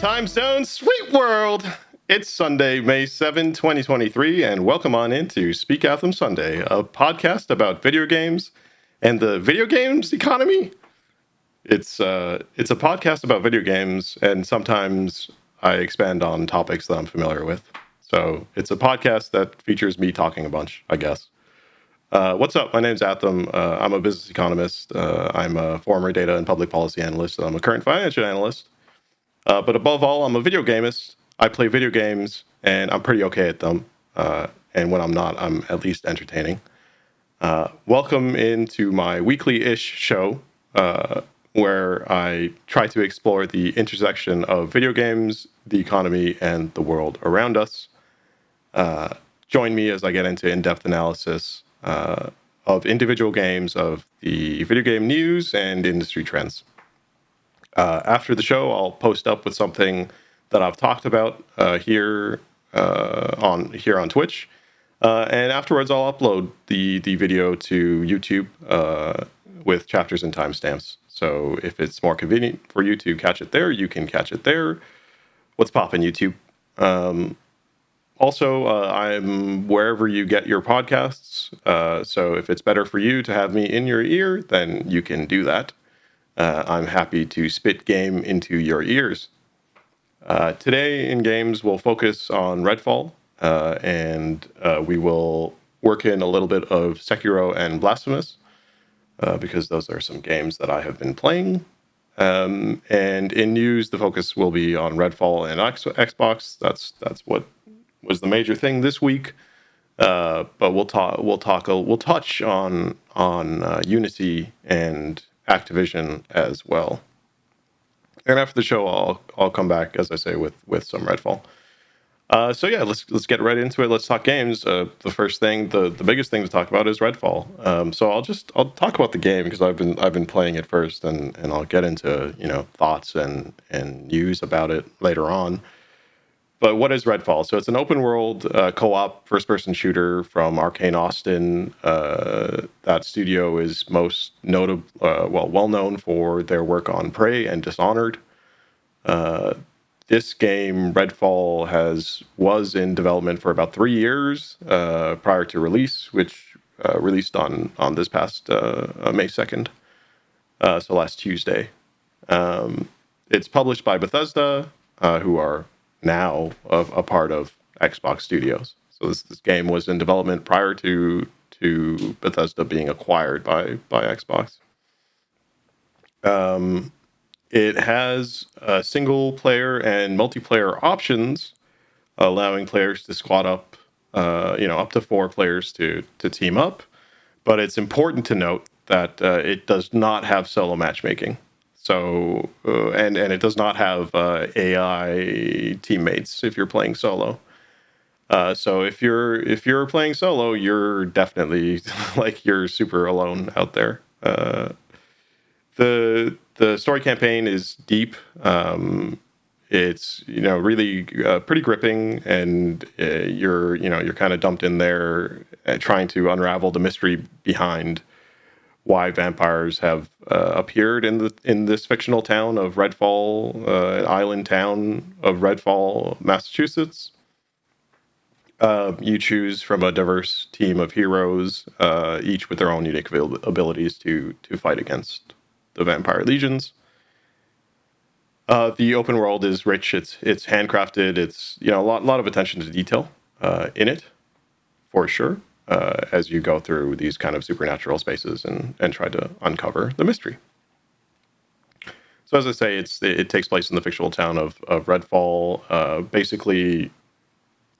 time zone, sweet world. It's Sunday, May 7, 2023, and welcome on into Speak Anthem Sunday, a podcast about video games and the video games economy. It's a podcast about video games, and sometimes I expand on topics that I'm familiar with. So it's a podcast that features me talking a bunch, I guess. What's up? My name's Atham. I'm a business economist. I'm a former data and public policy analyst. I'm a current financial analyst. But above all, I'm a video gamist. I play video games, and I'm pretty okay at them. And when I'm not, I'm at least entertaining. Welcome into my weekly-ish show, where I try to explore the intersection of video games, the economy, and the world around us. Join me as I get into in-depth analysis of individual games, of the video game news, and industry trends. After the show, I'll post up with something that I've talked about here on Twitch, and afterwards I'll upload the video to YouTube with chapters and timestamps. So if it's more convenient for you to catch it there, you can catch it there. What's poppin', YouTube? Also, I'm wherever you get your podcasts. So if it's better for you to have me in your ear, then you can do that. I'm happy to spit game into your ears. Today in games, we'll focus on Redfall, and we will work in a little bit of Sekiro and Blasphemous, because those are some games that I have been playing. And in news, the focus will be on Redfall and Xbox. That's what was the major thing this week. But we'll touch on Unity and Activision as well. And after the show, I'll come back, as I say, with some Redfall. So yeah, let's get right into it. Let's talk games. The first thing, the biggest thing to talk about is Redfall. So I'll talk about the game because I've been playing it first, and I'll get into thoughts and news about it later on. But what is Redfall? So it's an open world co-op first-person shooter from Arcane Austin. That studio is most well known for their work on Prey and Dishonored. This game, Redfall, was in development for about 3 years prior to release, which released on this past May 2nd, so last Tuesday. It's published by Bethesda, who are now a part of Xbox Studios. So this game was in development prior to Bethesda being acquired by Xbox. It has single player and multiplayer options, allowing players to squad up, up to 4 players to team up. But it's important to note that it does not have solo matchmaking. So, and it does not have AI teammates if you're playing solo. So if you're playing solo, you're definitely you're super alone out there. The story campaign is deep. It's really pretty gripping, and you're kind of dumped in there trying to unravel the mystery behind why vampires have appeared in this fictional town of Redfall, island town of Redfall, Massachusetts. You choose from a diverse team of heroes, each with their own unique abilities to fight against the vampire legions. The open world is rich. It's handcrafted. It's a lot of attention to detail in it, for sure. As you go through these kind of supernatural spaces and try to uncover the mystery. So as I say, it takes place in the fictional town of Redfall. Basically,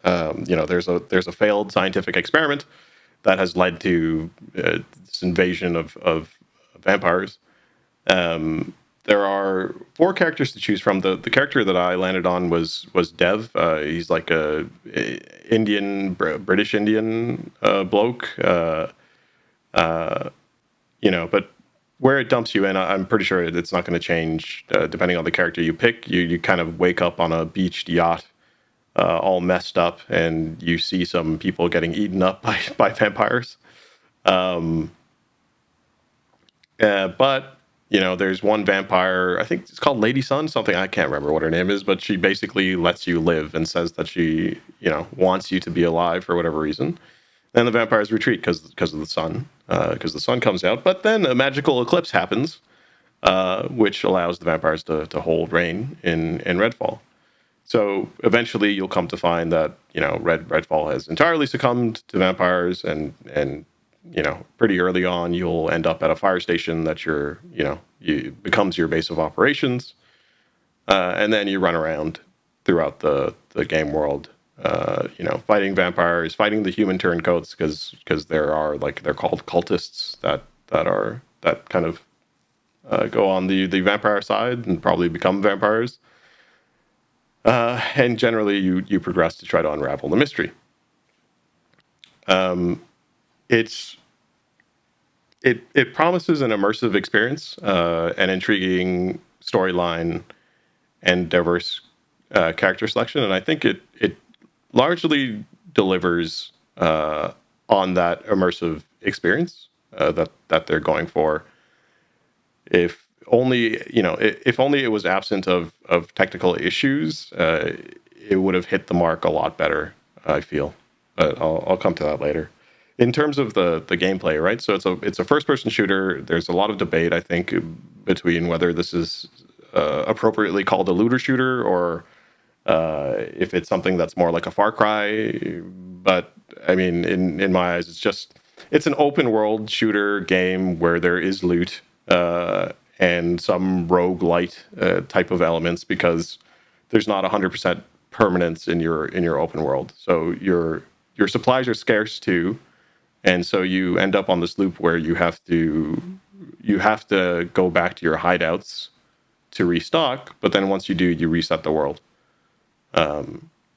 there's a failed scientific experiment that has led to this invasion of vampires. There are 4 characters to choose from. The character that I landed on was Dev. He's like a British Indian bloke. But where it dumps you in, I'm pretty sure it's not going to change depending on the character you pick. You kind of wake up on a beached yacht, all messed up, and you see some people getting eaten up by vampires. But there's one vampire, I think it's called Lady Sun, something, I can't remember what her name is, but she basically lets you live and says that she, wants you to be alive for whatever reason. And the vampires retreat because of the sun, because the sun comes out. But then a magical eclipse happens, which allows the vampires to hold reign in Redfall. So eventually you'll come to find that, Redfall has entirely succumbed to vampires, and pretty early on you'll end up at a fire station that becomes your base of operations. And then you run around throughout the game world, fighting vampires, fighting the human turncoats, because they're called cultists that kind of go on the vampire side and probably become vampires. And generally, you progress to try to unravel the mystery. It promises an immersive experience, an intriguing storyline, and diverse character selection, and I think it largely delivers on that immersive experience that they're going for. If only it was absent of technical issues, it would have hit the mark a lot better, I feel. But I'll come to that later. In terms of the gameplay, right? So it's a first person shooter. There's a lot of debate, I think, between whether this is appropriately called a looter shooter, or if it's something that's more like a Far Cry. But I mean, in my eyes, it's an open world shooter game where there is loot and some roguelite type of elements, because there's not 100% permanence in your open world. So your supplies are scarce too, and so you end up on this loop where you have to go back to your hideouts to restock, but then once you do, you reset the world.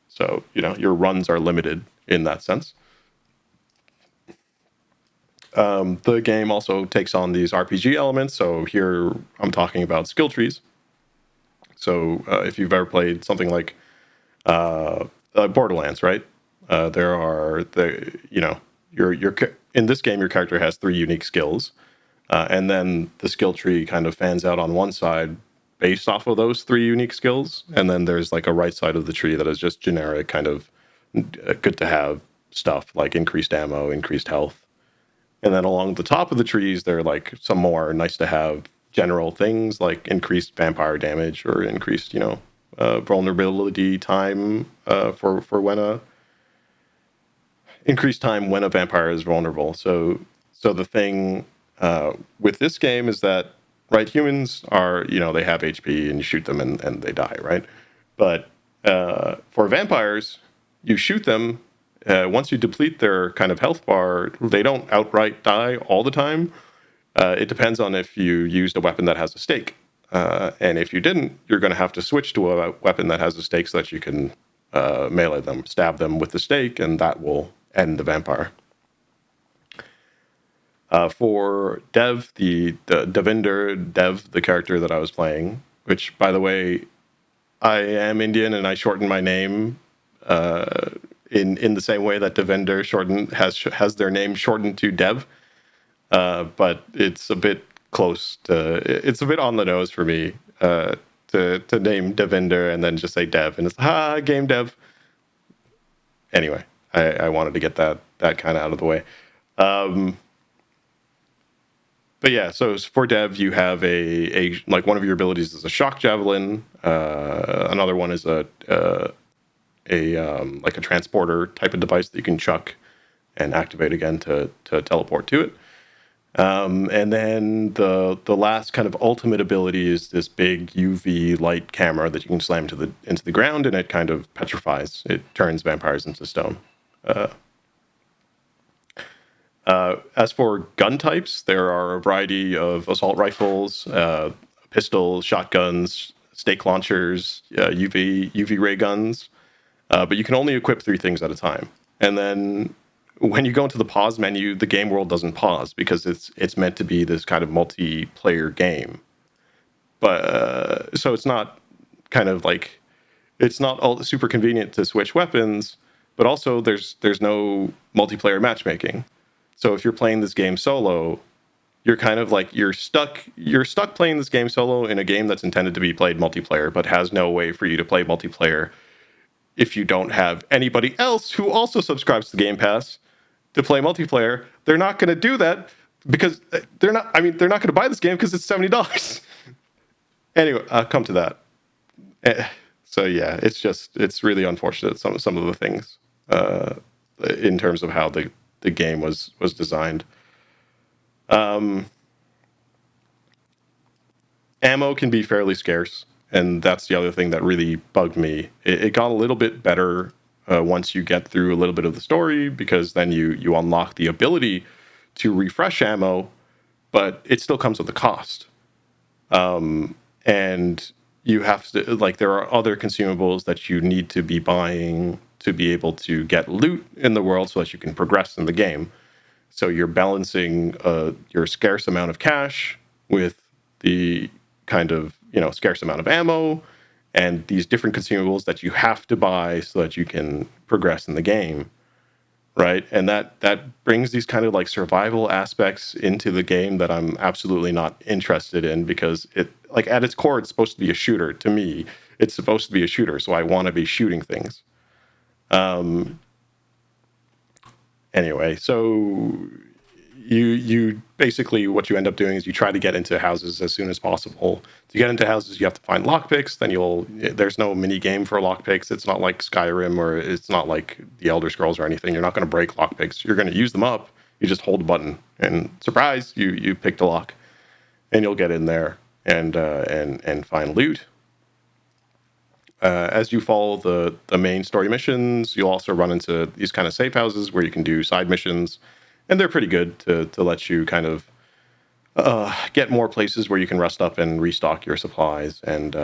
So your runs are limited in that sense. The game also takes on these RPG elements. So here I'm talking about skill trees. So if you've ever played something like Borderlands, right? There are in this game, your character has 3 unique skills, and then the skill tree kind of fans out on one side based off of those 3 unique skills, and then there's like a right side of the tree that is just generic kind of good to have stuff like increased ammo, increased health. And then along the top of the trees, there are like some more nice to have general things like increased vampire damage, or increased, vulnerability time for when increased time when a vampire is vulnerable. So the thing with this game is that, right, humans are, they have HP and you shoot them and they die, right? But for vampires, you shoot them. Once you deplete their kind of health bar, they don't outright die all the time. It depends on if you used a weapon that has a stake. And if you didn't, you're going to have to switch to a weapon that has a stake so that you can melee them, stab them with the stake, and that will end the vampire. For Dev, the Devinder Dev, the character that I was playing, which, by the way, I am Indian and I shorten my name in the same way that Devinder has their name shortened to Dev, but it's a bit it's a bit on the nose for me to name Devinder and then just say Dev, and it's game dev. Anyway, I wanted to get that kind of out of the way. But yeah, so for Dev, you have a like one of your abilities is a shock javelin. Another one is a like a transporter type of device that you can chuck and activate again to teleport to it. And then the last kind of ultimate ability is this big UV light camera that you can slam into the ground, and it kind of petrifies. It turns vampires into stone. As for gun types, there are a variety of assault rifles, pistols, shotguns, stake launchers, UV ray guns, but you can only equip 3 things at a time. And then when you go into the pause menu, the game world doesn't pause because it's meant to be this kind of multiplayer game. But so it's not kind of like, it's not all super convenient to switch weapons, but also there's no multiplayer matchmaking. So if you're playing this game solo, you're kind of like you're stuck playing this game solo in a game that's intended to be played multiplayer, but has no way for you to play multiplayer if you don't have anybody else who also subscribes to Game Pass to play multiplayer. They're not going to do that because they're not going to buy this game because it's $70. Anyway, I'll come to that. So yeah, it's really unfortunate, some of the things in terms of how the game was designed. Ammo can be fairly scarce, and that's the other thing that really bugged me. It got a little bit better once you get through a little bit of the story, because then you unlock the ability to refresh ammo, but it still comes with a cost. And you have to, like, there are other consumables that you need to be buying to be able to get loot in the world so that you can progress in the game. So you're balancing your scarce amount of cash with the kind of, scarce amount of ammo and these different consumables that you have to buy so that you can progress in the game, right? And that brings these kind of like survival aspects into the game that I'm absolutely not interested in, because it, like, at its core, it's supposed to be a shooter. To me, it's supposed to be a shooter, so I want to be shooting things. Anyway, so you basically, what you end up doing is you try to get into houses as soon as possible. To get into houses, you have to find lockpicks. Then there's no mini game for lockpicks. It's not like Skyrim, or it's not like the Elder Scrolls or anything. You're not going to break lockpicks. You're going to use them up. You just hold a button, and surprise, you picked a lock, and you'll get in there and find loot. As you follow the main story missions, you'll also run into these kind of safe houses where you can do side missions, and they're pretty good to let you kind of get more places where you can rest up and restock your supplies and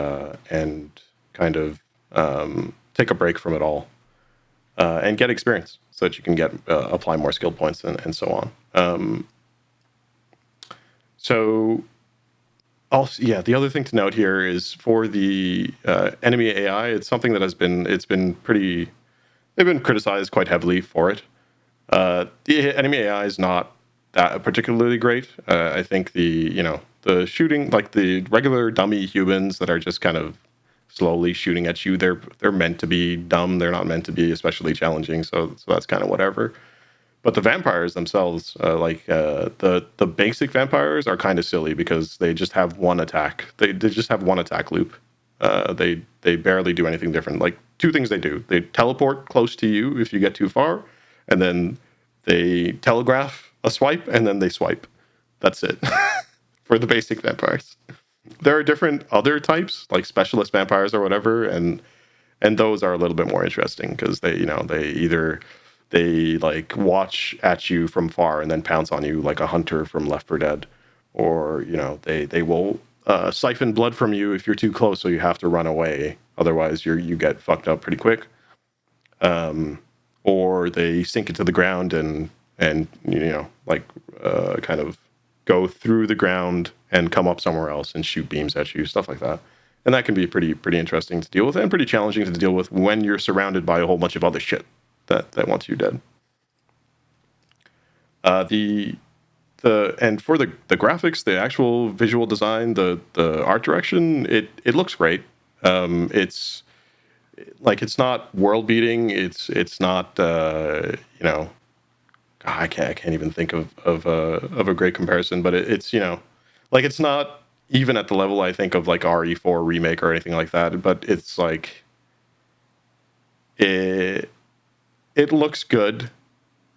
kind of take a break from it all and get experience so that you can apply more skill points and so on. So also, yeah, the other thing to note here is for the enemy AI, it's something that they've been criticized quite heavily for it. The enemy AI is not that particularly great. I think the shooting, like the regular dummy humans that are just kind of slowly shooting at you, they're meant to be dumb. They're not meant to be especially challenging. So that's kind of whatever. But the vampires themselves, the basic vampires, are kind of silly because they just have one attack. They just have one attack loop. They barely do anything different. Like, two things they do: they teleport close to you if you get too far, and then they telegraph a swipe, and then they swipe. That's it for the basic vampires. There are different other types, like specialist vampires or whatever, and those are a little bit more interesting because they like watch at you from far and then pounce on you like a hunter from Left 4 Dead, or they will siphon blood from you if you're too close, so you have to run away. Otherwise, you get fucked up pretty quick. Or they sink into the ground and kind of go through the ground and come up somewhere else and shoot beams at you, stuff like that. And that can be pretty interesting to deal with, and pretty challenging to deal with when you're surrounded by a whole bunch of other shit that wants you dead. And for the graphics, the actual visual design, the art direction, it looks great. It's not world beating. It's not I can't even think of a great comparison, but it's it's not even at the level I think of like RE4 remake or anything like that. But it's like it looks good.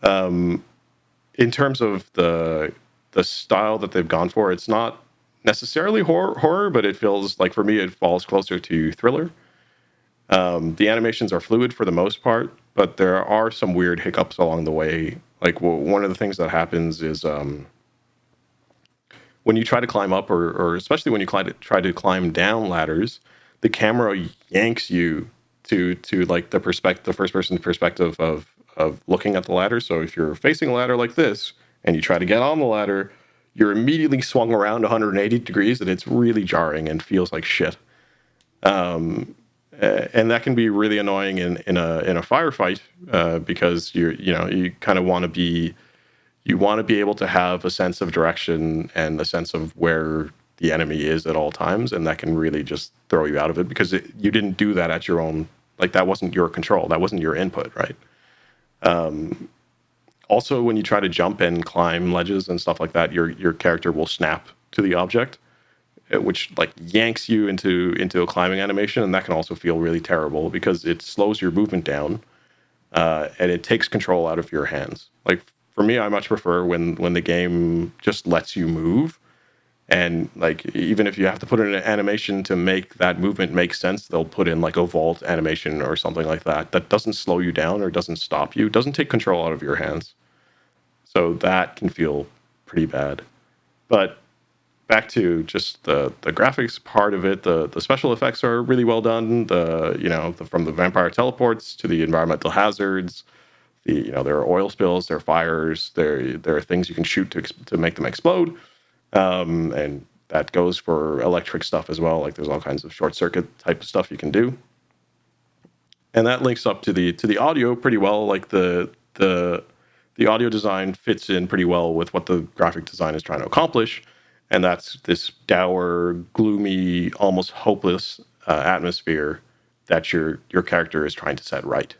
In terms of the style that they've gone for, it's not necessarily horror, but it feels like, for me, it falls closer to thriller. The animations are fluid for the most part, but there are some weird hiccups along the way. Like, one of the things that happens is when you try to climb up, or especially when you try to climb down ladders, the camera yanks you to like the first person perspective of looking at the ladder. So if you're facing a ladder like this and you try to get on the ladder, you're immediately swung around 180 degrees, and it's really jarring and feels like shit. And that can be really annoying in a firefight because you kind of want to be you want to be able to have a sense of direction and a sense of where the enemy is at all times, and that can really just throw you out of it because you didn't do that at your own, like that wasn't your control, that wasn't your input, right? Also, when you try to jump and climb ledges and stuff like that, your character will snap to the object, which like yanks you into a climbing animation, and that can also feel really terrible because it slows your movement down, and it takes control out of your hands. Like for me, I much prefer when the game just lets you move, and like even if you have to put in an animation to make that movement make sense, they'll put in like a vault animation or something like that that doesn't slow you down or doesn't stop you, doesn't take control out of your hands. So that can feel pretty bad. But back to just the graphics part of it, the special effects are really well done. From the vampire teleports to the environmental hazards, there are oil spills, there are fires, there are things you can shoot to make them explode, and that goes for electric stuff as well. Like there's all kinds of short circuit type of stuff you can do, and that links up to the audio pretty well. Like the audio design fits in pretty well with what the graphic design is trying to accomplish, and that's this dour, gloomy, almost hopeless atmosphere that your character is trying to set right.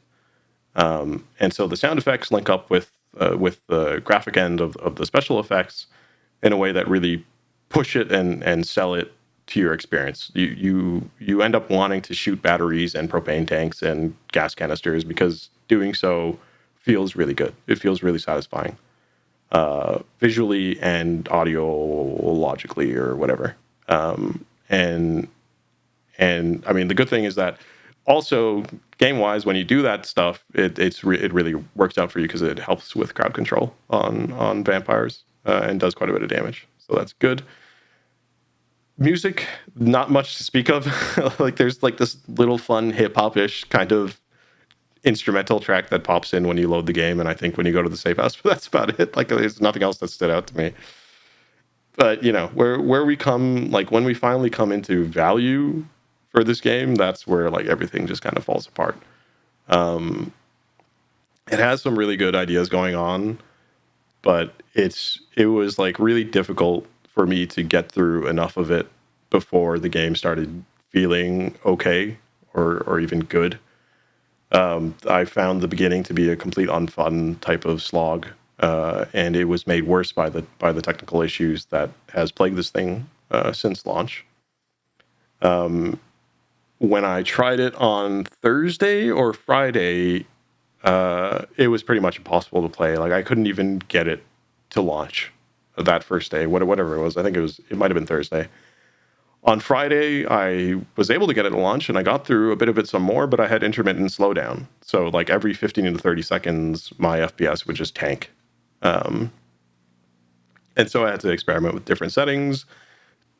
And so the sound effects link up with the graphic end of the special effects in a way that really push it and sell it to your experience. You end up wanting to shoot batteries and propane tanks and gas canisters because doing so feels really good. It feels really satisfying, visually and audiologically or whatever. And I mean, the good thing is that also game wise, when you do that stuff, it really works out for you because it helps with crowd control on vampires, and does quite a bit of damage. So that's good. Music, not much to speak of. Like there's like this little fun hip hop ish kind of instrumental track that pops in when you load the game, and I think when you go to the safe house, but that's about it. Like there's nothing else that stood out to me. But where we come, like when we finally come into value for this game, that's where like everything just kind of falls apart. It has some really good ideas going on, but it was like really difficult for me to get through enough of it before the game started feeling okay or even good. I found the beginning to be a complete unfun type of slog, and it was made worse by the technical issues that has plagued this thing since launch. When I tried it on Thursday or Friday, it was pretty much impossible to play. Like I couldn't even get it to launch that first day, whatever it was. I think it might have been Thursday. On Friday, I was able to get it to launch, and I got through a bit of it some more, but I had intermittent slowdown. So like every 15 to 30 seconds, my FPS would just tank. And so I had to experiment with different settings,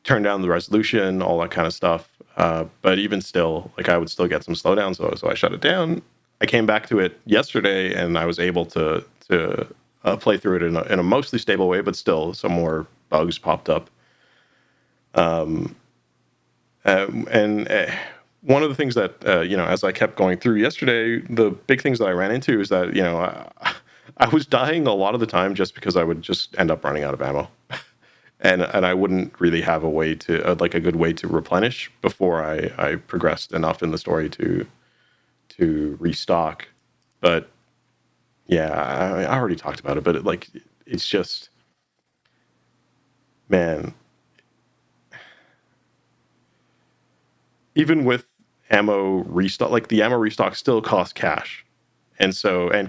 turn down the resolution, all that kind of stuff. But even still, like I would still get some slowdown, so I shut it down. I came back to it yesterday, and I was able to play through it in a mostly stable way, but still some more bugs popped up. And one of the things that as I kept going through yesterday, the big things that I ran into is that I was dying a lot of the time just because I would just end up running out of ammo. And I wouldn't really have a way to like a good way to replenish before I progressed enough in the story to restock. But yeah, I already talked about it. But it's just, man, even with ammo restock, like the ammo restock still costs cash, and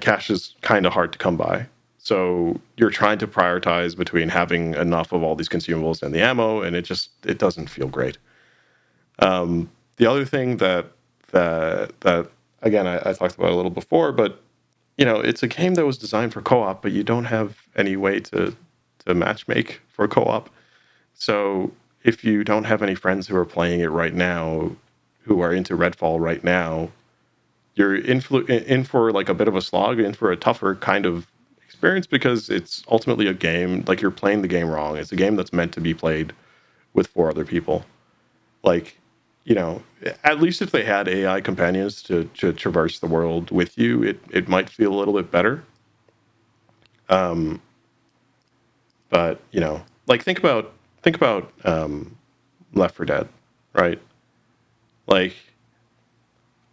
cash is kind of hard to come by. So you're trying to prioritize between having enough of all these consumables and the ammo, and it doesn't feel great. The other thing that again I talked about a little before, but it's a game that was designed for co-op, but you don't have any way to matchmake for co-op. So if you don't have any friends who are playing it right now, who are into Redfall right now, you're in for like a bit of a slog, in for a tougher kind of experience because it's ultimately a game. Like you're playing the game wrong. It's a game that's meant to be played with 4 other people. Like, at least if they had AI companions to traverse the world with you, it might feel a little bit better. But like think about Left 4 Dead, right? Like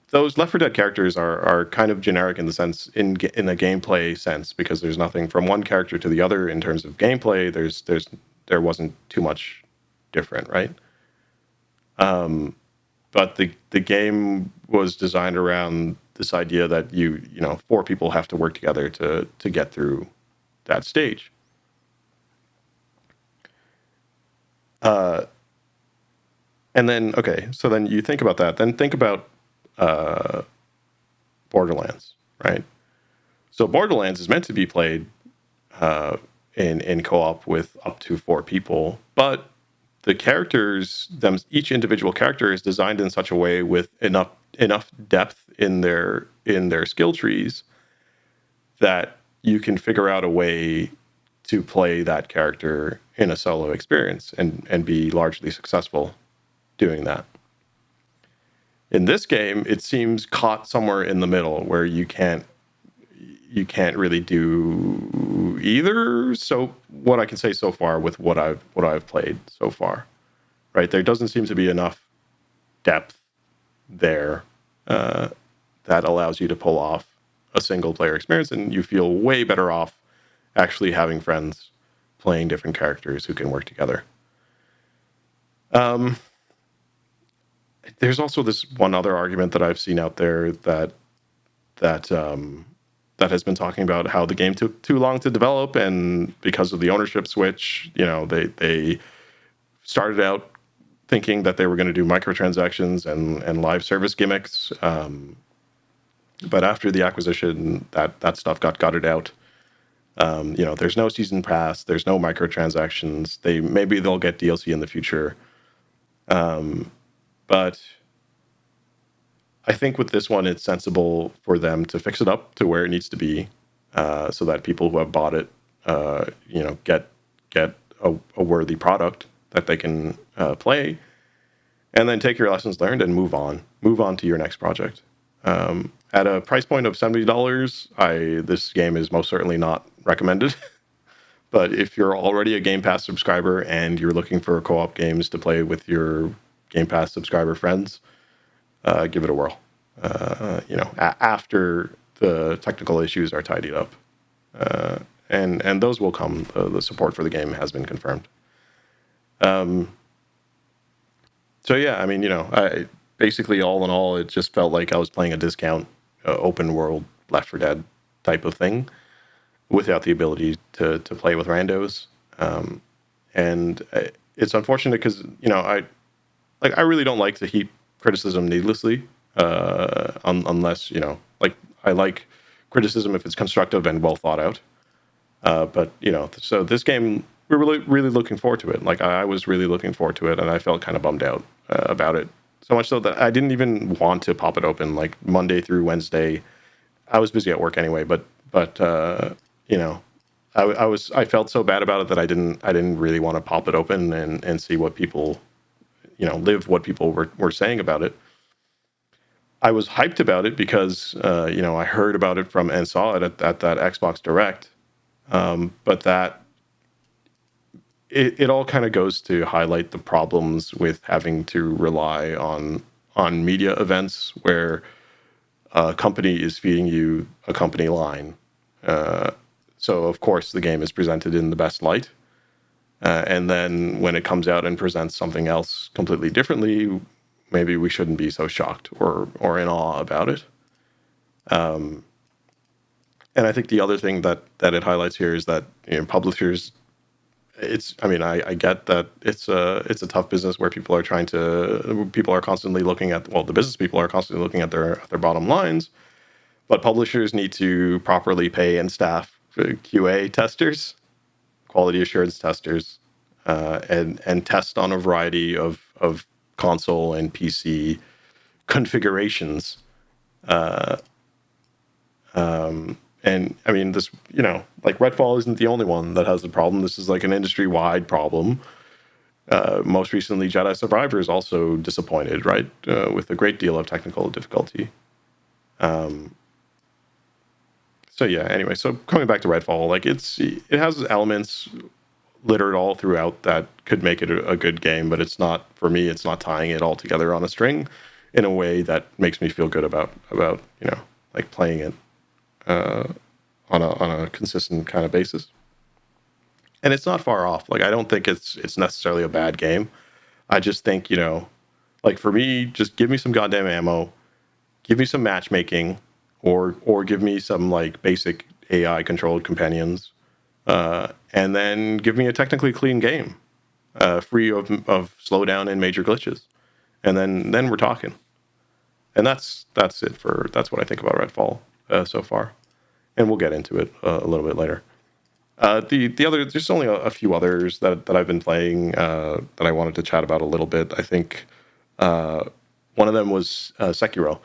those Left 4 Dead characters are kind of generic in the sense in a gameplay sense, because there's nothing from one character to the other in terms of gameplay. There wasn't too much different, right? But the game was designed around this idea that four people have to work together to get through that stage. And then, okay, so then you think about that. Then think about Borderlands, right? So Borderlands is meant to be played in co-op with up to four people, but the characters, each individual character is designed in such a way with enough depth in their skill trees that you can figure out a way to play that character in a solo experience and be largely successful doing that. In this game, it seems caught somewhere in the middle where you can't really do either. So what I can say so far with what I've played so far, right? There doesn't seem to be enough depth there that allows you to pull off a single player experience, and you feel way better off actually having friends playing different characters who can work together. There's also this one other argument that I've seen out there that has been talking about how the game took too long to develop, and because of the ownership switch, they started out thinking that they were going to do microtransactions and live service gimmicks, but after the acquisition, that stuff got gutted out. There's no season pass, there's no microtransactions. Maybe they'll get DLC in the future, but I think with this one, it's sensible for them to fix it up to where it needs to be, so that people who have bought it, get a worthy product that they can play, and then take your lessons learned and move on to your next project. At a price point of $70, this game is most certainly not recommended. But if you're already a Game Pass subscriber and you're looking for co-op games to play with your Game Pass subscriber friends, give it a whirl. After the technical issues are tidied up, and those will come. The support for the game has been confirmed. So yeah, I mean, I basically all in all, it just felt like I was playing a discount open world Left 4 Dead type of thing without the ability to play with randos. And it's unfortunate because I really don't like to heap criticism needlessly, unless I like criticism if it's constructive and well thought out. But so this game, we're really looking forward to it. Like I was really looking forward to it, and I felt kind of bummed out about it. So much so that I didn't even want to pop it open. Like Monday through Wednesday, I was busy at work anyway. But I felt so bad about it that I didn't really want to pop it open and see what people, live what people were saying about it. I was hyped about it because I heard about it from and saw it at that Xbox Direct. But that it all kind of goes to highlight the problems with having to rely on media events where a company is feeding you a company line. So of course the game is presented in the best light. And then when it comes out and presents something else completely differently, maybe we shouldn't be so shocked or in awe about it. And I think the other thing that it highlights here is that publishers. I get that it's a tough business where people are constantly looking at, the business people are constantly looking at their bottom lines, but publishers need to properly pay and staff QA testers, quality assurance testers, and test on a variety of console and PC configurations. And I mean, this, like Redfall isn't the only one that has the problem. This is like an industry-wide problem. Most recently, Jedi Survivor is also disappointed, right? With a great deal of technical difficulty. So yeah, anyway, so coming back to Redfall, like it has elements littered all throughout that could make it a good game, but it's not, for me, it's not tying it all together on a string in a way that makes me feel good about like playing it on a consistent kind of basis. And it's not far off. Like, I don't think it's necessarily a bad game. I just think, like, for me, just give me some goddamn ammo, give me some matchmaking, or give me some like basic AI controlled companions, and then give me a technically clean game, free of slowdown and major glitches, and then we're talking. And that's what I think about Redfall so far, and we'll get into it a little bit later. The other, there's only a few others that I've been playing that I wanted to chat about a little bit. I think one of them was Sekiro.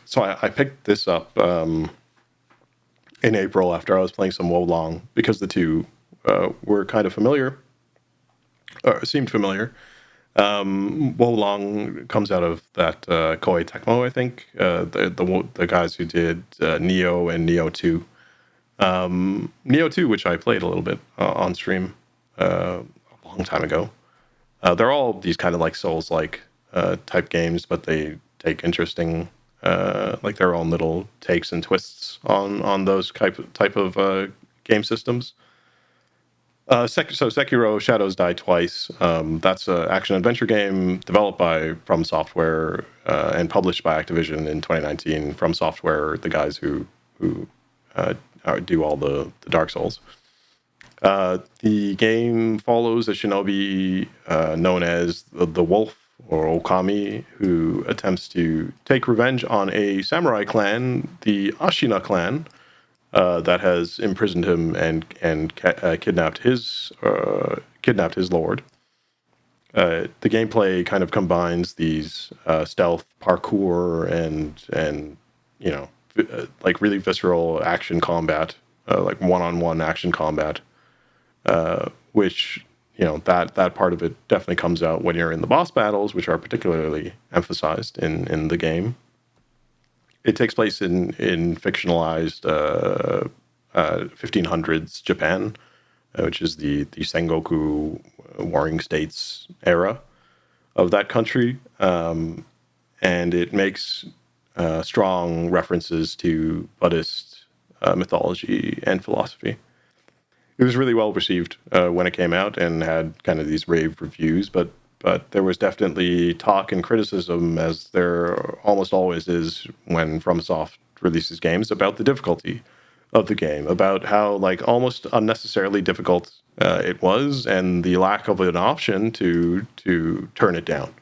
So I picked this up in April after I was playing some Wolong, because the two were kind of familiar, or seemed familiar. Wolong comes out of that Koei Tecmo, I think, the guys who did Neo and Neo 2. Neo 2, which I played a little bit on stream a long time ago. They're all these kind of like Souls-like type games, but they take interesting, like their own little takes and twists on those type of game systems. So Sekiro: Shadows Die Twice. That's an action-adventure game developed by From Software and published by Activision in 2019. From Software, the guys who do all the Dark Souls. The game follows a shinobi known as the Wolf, or Okami, who attempts to take revenge on a samurai clan, the Ashina clan, that has imprisoned him and kidnapped his lord. The gameplay kind of combines these stealth, parkour, and like really visceral action combat, like one-on-one action combat, which that part of it definitely comes out when you're in the boss battles, which are particularly emphasized in the game. It takes place in fictionalized 1500s Japan, which is the Sengoku Warring States era of that country, and it makes strong references to Buddhist mythology and philosophy. It was really well received when it came out and had kind of these rave reviews, but there was definitely talk and criticism, as there almost always is when FromSoft releases games, about the difficulty of the game, about how like almost unnecessarily difficult it was, and the lack of an option to turn it down,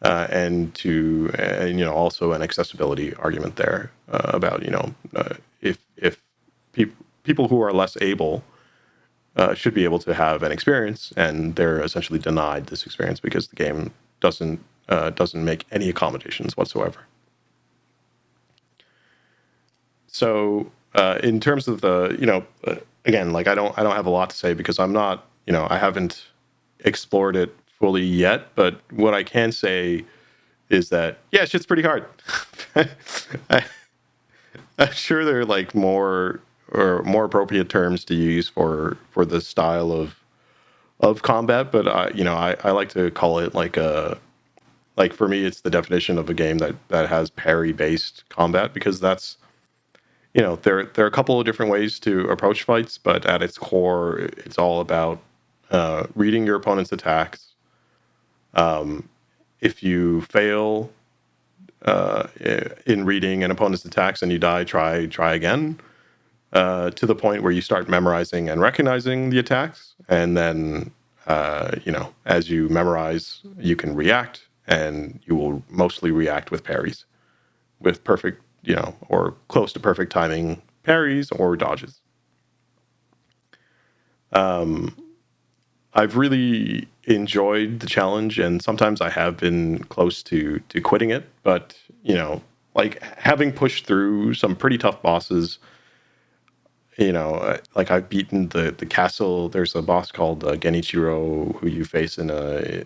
and also an accessibility argument there about if people who are less able should be able to have an experience, and they're essentially denied this experience because the game doesn't make any accommodations whatsoever. So in terms of the again, like I don't have a lot to say because I'm not I haven't explored it fully yet, but what I can say is that shit's pretty hard. I'm sure there are like more appropriate terms to use for the style of combat, but I like to call it like for me it's the definition of a game that has parry based combat, because that's there are a couple of different ways to approach fights, but at its core it's all about reading your opponent's attacks. If you fail in reading an opponent's attacks and you die, try again. To the point where you start memorizing and recognizing the attacks, and then as you memorize, you can react, and you will mostly react with parries, with perfect or close to perfect timing parries or dodges. I've really enjoyed the challenge, and sometimes I have been close to quitting it, but like having pushed through some pretty tough bosses. Like I've beaten the castle. There's a boss called Genichiro who you face in I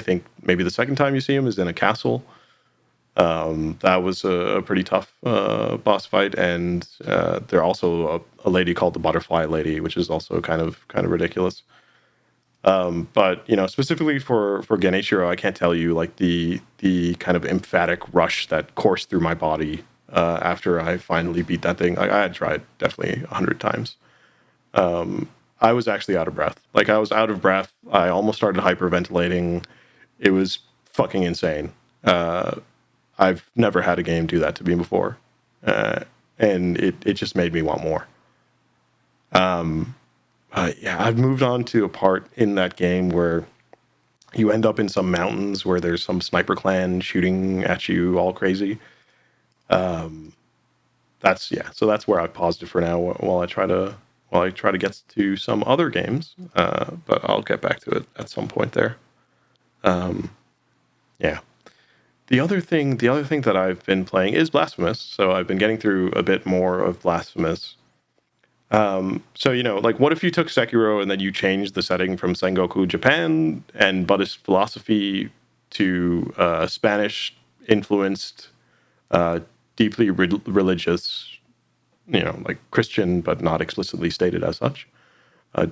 think maybe the second time you see him is in a castle. That was a pretty tough boss fight, and there's also a lady called the Butterfly Lady, which is also kind of ridiculous. But specifically for Genichiro, I can't tell you like the kind of emphatic rush that coursed through my body after I finally beat that thing. I had tried definitely 100 times. I was actually out of breath. Like I was out of breath. I almost started hyperventilating. It was fucking insane. I've never had a game do that to me before, and it just made me want more. Yeah, I've moved on to a part in that game where you end up in some mountains where there's some sniper clan shooting at you all crazy. So that's where I paused it for now while I try to get to some other games. But I'll get back to it at some point there. Yeah. The other thing that I've been playing is Blasphemous. So I've been getting through a bit more of Blasphemous. So like, what if you took Sekiro and then you changed the setting from Sengoku Japan and Buddhist philosophy to Spanish influenced, deeply religious, like Christian, but not explicitly stated as such,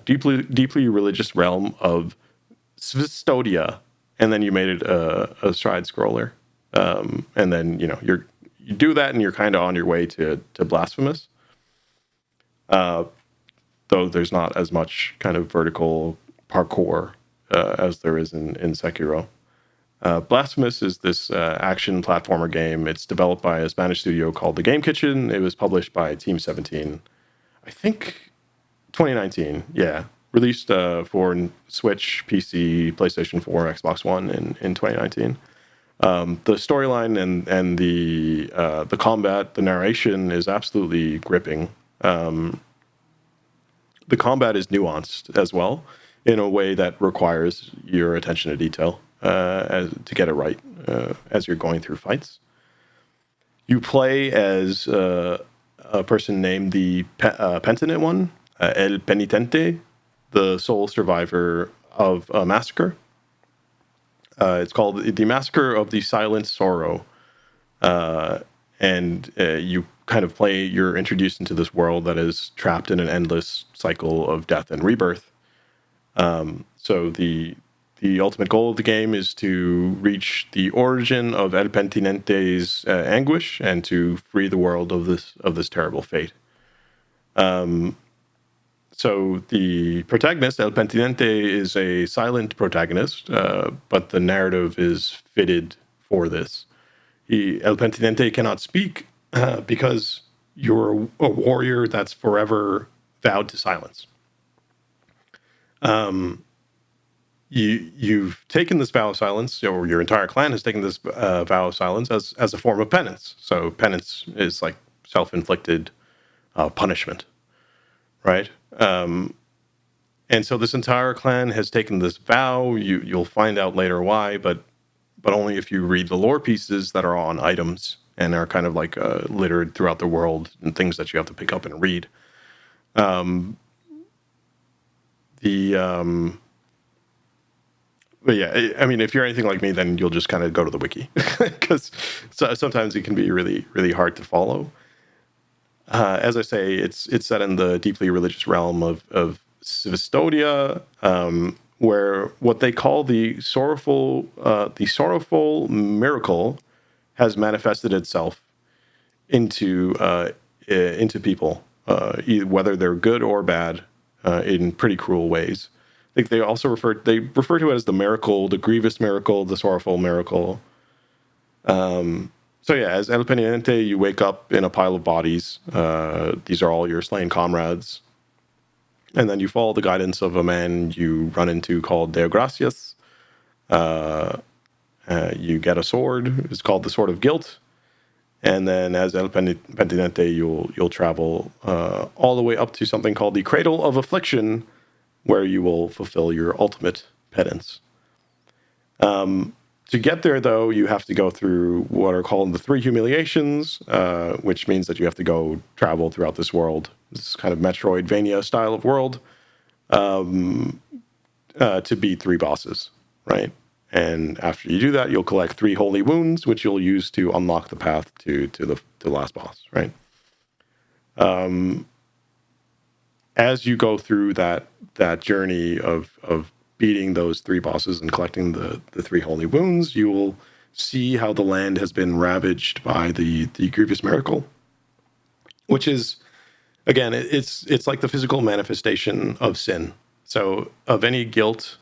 deeply religious realm of Svistodia, and then you made it a side scroller, and then you do that and you're kind of on your way to Blasphemous. Though there's not as much kind of vertical parkour as there is in Sekiro. Blasphemous is this action platformer game. It's developed by a Spanish studio called The Game Kitchen. It was published by Team 17, I think 2019. Yeah. Released for Switch, PC, PlayStation 4, Xbox One in 2019. The storyline and the combat, the narration is absolutely gripping. The combat is nuanced as well in a way that requires your attention to detail to get it right as you're going through fights. You play as a person named the Penitent One, El Penitente, the sole survivor of a massacre. It's called The Massacre of the Silent Sorrow. And you kind of you're introduced into this world that is trapped in an endless cycle of death and rebirth. So the ultimate goal of the game is to reach the origin of El Penitente's anguish and to free the world of this terrible fate. So the protagonist, El Penitente, is a silent protagonist, but the narrative is fitted for this. El Penitente cannot speak because you're a warrior that's forever vowed to silence. You've taken this vow of silence, or your entire clan has taken this vow of silence as a form of penance. So penance is like self-inflicted punishment, right? And so this entire clan has taken this vow. You'll find out later why, but only if you read the lore pieces that are on items and are kind of like littered throughout the world and things that you have to pick up and read. But yeah, I mean, if you're anything like me, then you'll just kind of go to the wiki because sometimes it can be really, really hard to follow. As I say, it's set in the deeply religious realm of Svistodia, where what they call the sorrowful miracle has manifested itself into people, whether they're good or bad, in pretty cruel ways. I think they also refer to it as the miracle, the grievous miracle, the sorrowful miracle. So yeah, as El Penitente, you wake up in a pile of bodies. These are all your slain comrades. And then you follow the guidance of a man you run into called Deo Gracias. You get a sword. It's called the Sword of Guilt. And then as El Penitente, you'll travel all the way up to something called the Cradle of Affliction, where you will fulfill your ultimate penance. To get there, though, you have to go through what are called the 3 humiliations, which means that you have to go travel throughout this world, this kind of Metroidvania style of world, to beat 3 bosses, right? And after you do that, you'll collect 3 holy wounds, which you'll use to unlock the path to the last boss, right? As you go through that journey of beating those 3 bosses and collecting the 3 holy wounds, you will see how the land has been ravaged by the grievous miracle, which is, again, it's like the physical manifestation of sin. So of any guilt,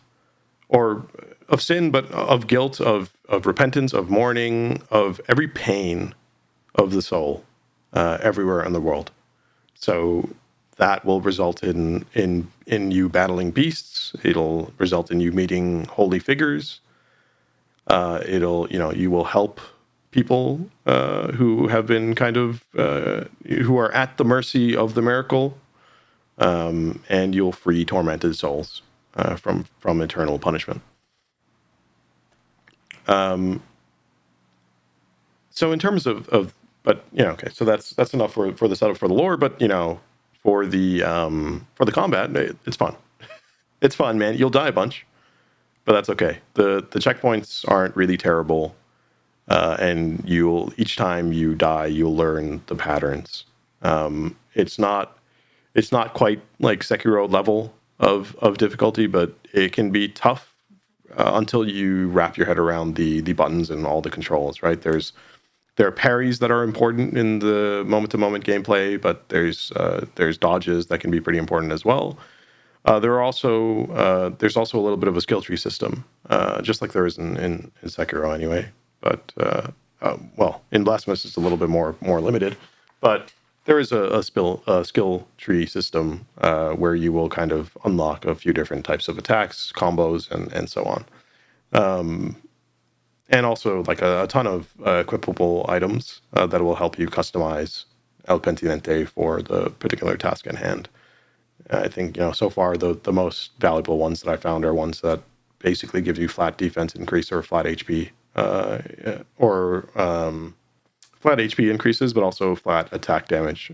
or of sin, but of guilt, of repentance, of mourning, of every pain of the soul, everywhere in the world. So that will result in you battling beasts. It'll result in you meeting holy figures. You will help people who have been kind of who are at the mercy of the miracle, and you'll free tormented souls from eternal punishment. So in terms of but okay, so that's enough for the setup for the lore. But for the combat, it's fun. It's fun, man. You'll die a bunch, but that's okay. The checkpoints aren't really terrible, and each time you die, you'll learn the patterns. It's not quite like Sekiro level of difficulty, but it can be tough until you wrap your head around the buttons and all the controls. Right? There are parries that are important in the moment-to-moment gameplay, but there's dodges that can be pretty important as well. There's also a little bit of a skill tree system, just like there is in Sekiro anyway. But in Blasphemous it's a little bit more limited. But there is a skill tree system where you will kind of unlock a few different types of attacks, combos, and so on. And also like a ton of equipable items that will help you customize El Penitente for the particular task at hand. I think, so far the most valuable ones that I found are ones that basically give you flat defense increase or flat HP, or flat HP increases, but also flat attack damage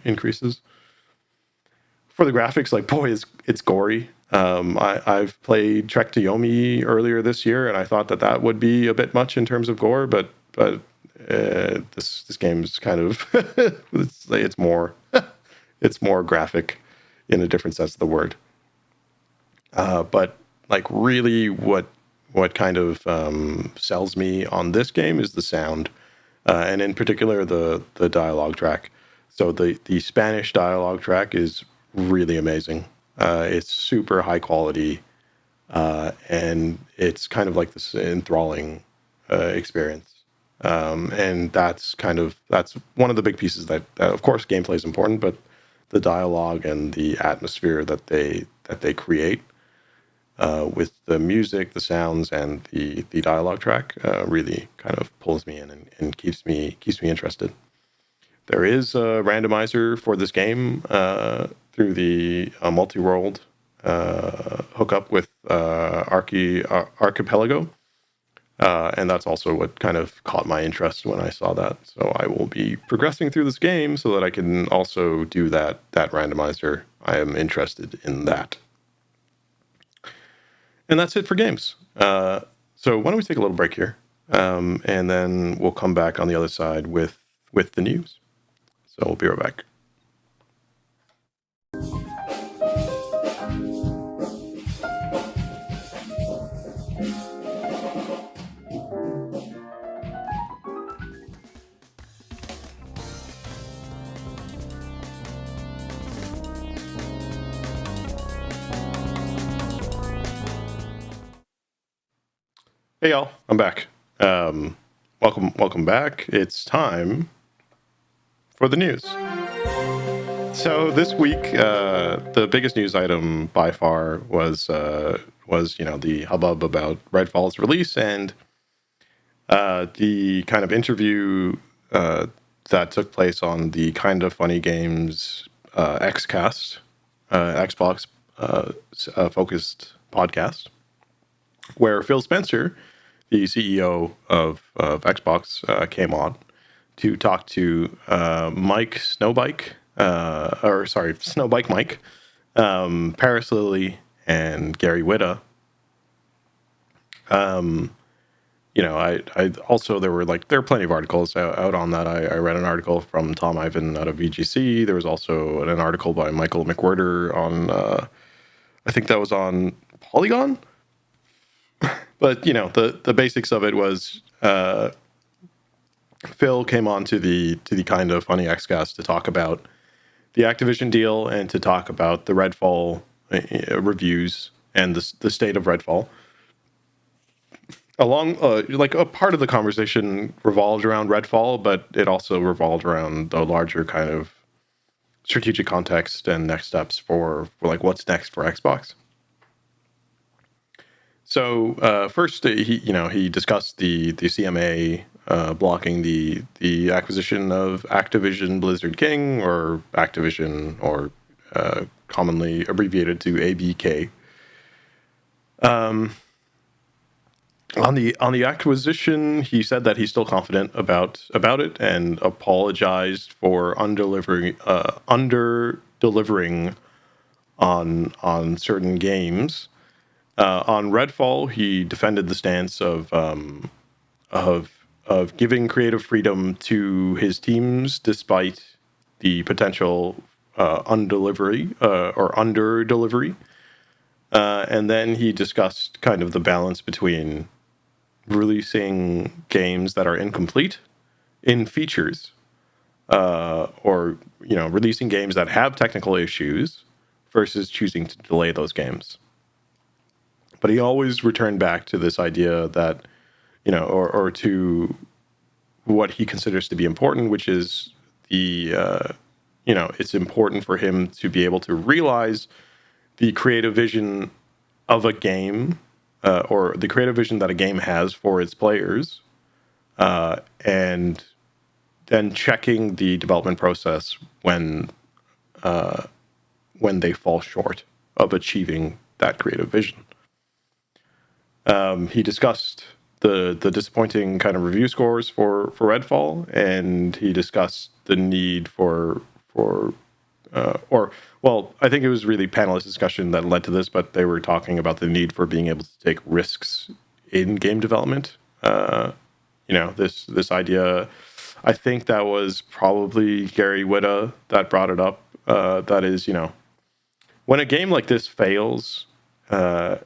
increases. For the graphics, like, boy, it's gory. I've played Trek to Yomi earlier this year, and I thought that would be a bit much in terms of gore, but this game's kind of it's more it's more graphic in a different sense of the word. But like, really, what kind of sells me on this game is the sound, and in particular the dialogue track. So the Spanish dialogue track is really amazing. It's super high quality, and it's kind of like this enthralling experience. And that's one of the big pieces that of course gameplay is important, but the dialogue and the atmosphere that they create with the music, the sounds, and the dialogue track really kind of pulls me in and keeps me interested. There is a randomizer for this game through the multi-world hookup with Archipelago. And that's also what kind of caught my interest when I saw that. So I will be progressing through this game so that I can also do that randomizer. I am interested in that. And that's it for games. So why don't we take a little break here, and then we'll come back on the other side with the news. So we'll be right back. Hey y'all, I'm back. Welcome back. It's time for the news. So this week, the biggest news item by far was the hubbub about Redfall's release and the kind of interview that took place on the Kind of Funny Games Xcast, Xbox focused podcast, where Phil Spencer, the CEO of Xbox, came on to talk to Mike Snowbike, Snowbike Mike, Paris Lilly, and Gary Whitta I also there are plenty of articles out on that. I read an article from Tom Ivan out of VGC. There was also an article by Michael McWhirter on I think that was on Polygon. But the basics of it was Phil came on to the kind of funny XCast to talk about the Activision deal and to talk about the Redfall reviews and the state of Redfall. Along a part of the conversation revolved around Redfall, but it also revolved around the larger kind of strategic context and next steps for what's next for Xbox. So first, he discussed the CMA blocking the acquisition of Activision Blizzard King, or Activision, or commonly abbreviated to ABK. On the acquisition, he said that he's still confident about it and apologized for under-delivering on certain games. On Redfall, he defended the stance of giving creative freedom to his teams despite the potential undelivery or under delivery. And then he discussed kind of the balance between releasing games that are incomplete in features, or releasing games that have technical issues versus choosing to delay those games. But he always returned back to this idea that, or to what he considers to be important, which is it's important for him to be able to realize the creative vision of a game, or the creative vision that a game has for its players, and then checking the development process when they fall short of achieving that creative vision. He discussed the disappointing kind of review scores for Redfall, and he discussed the need I think it was really panelist discussion that led to this, but they were talking about the need for being able to take risks in game development. This idea, I think that was probably Gary Whitta that brought it up. That is, when a game like this fails, or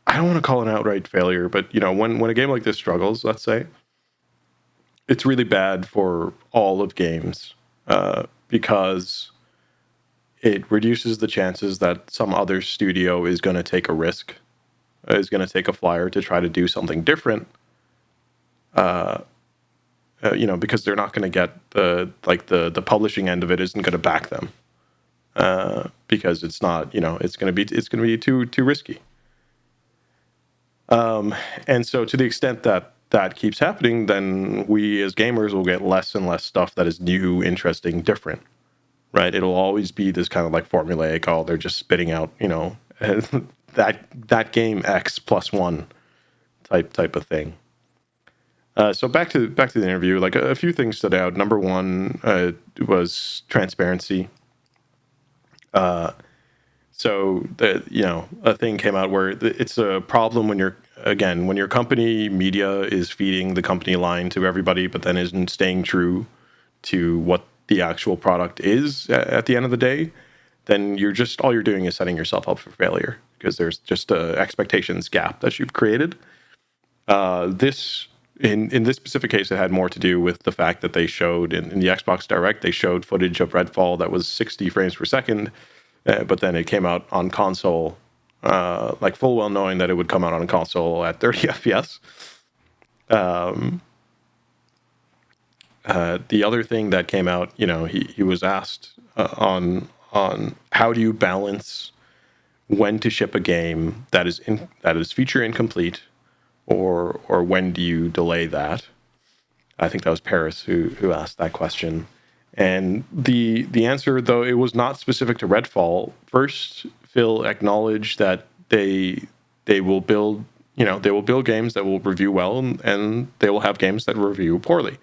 I don't want to call it an outright failure, but when a game like this struggles, let's say, it's really bad for all of games, because it reduces the chances that some other studio is going to take a risk, is going to take a flyer to try to do something different, because they're not going to get the publishing end of it isn't going to back them, because it's not, it's going to be too risky. And so to the extent that keeps happening, then we as gamers will get less and less stuff that is new, interesting, different, right? It'll always be this kind of formulaic, they're just spitting out, that game X plus one type of thing. So back to the interview, a few things stood out. Number one was transparency. So a thing came out where it's a problem when your company media is feeding the company line to everybody, but then isn't staying true to what the actual product is at the end of the day. Then all you're doing is setting yourself up for failure, because there's just a expectations gap that you've created. This in this specific case, it had more to do with the fact that they showed in the Xbox Direct, they showed footage of Redfall that was 60 frames per second. But then it came out on console, full well knowing that it would come out on console at 30 FPS. The other thing that came out, he was asked on how do you balance when to ship a game that is feature incomplete, or when do you delay that? I think that was Paris who asked that question. And the answer, though it was not specific to Redfall, first Phil acknowledged that they will build games that will review well, and they will have games that review poorly.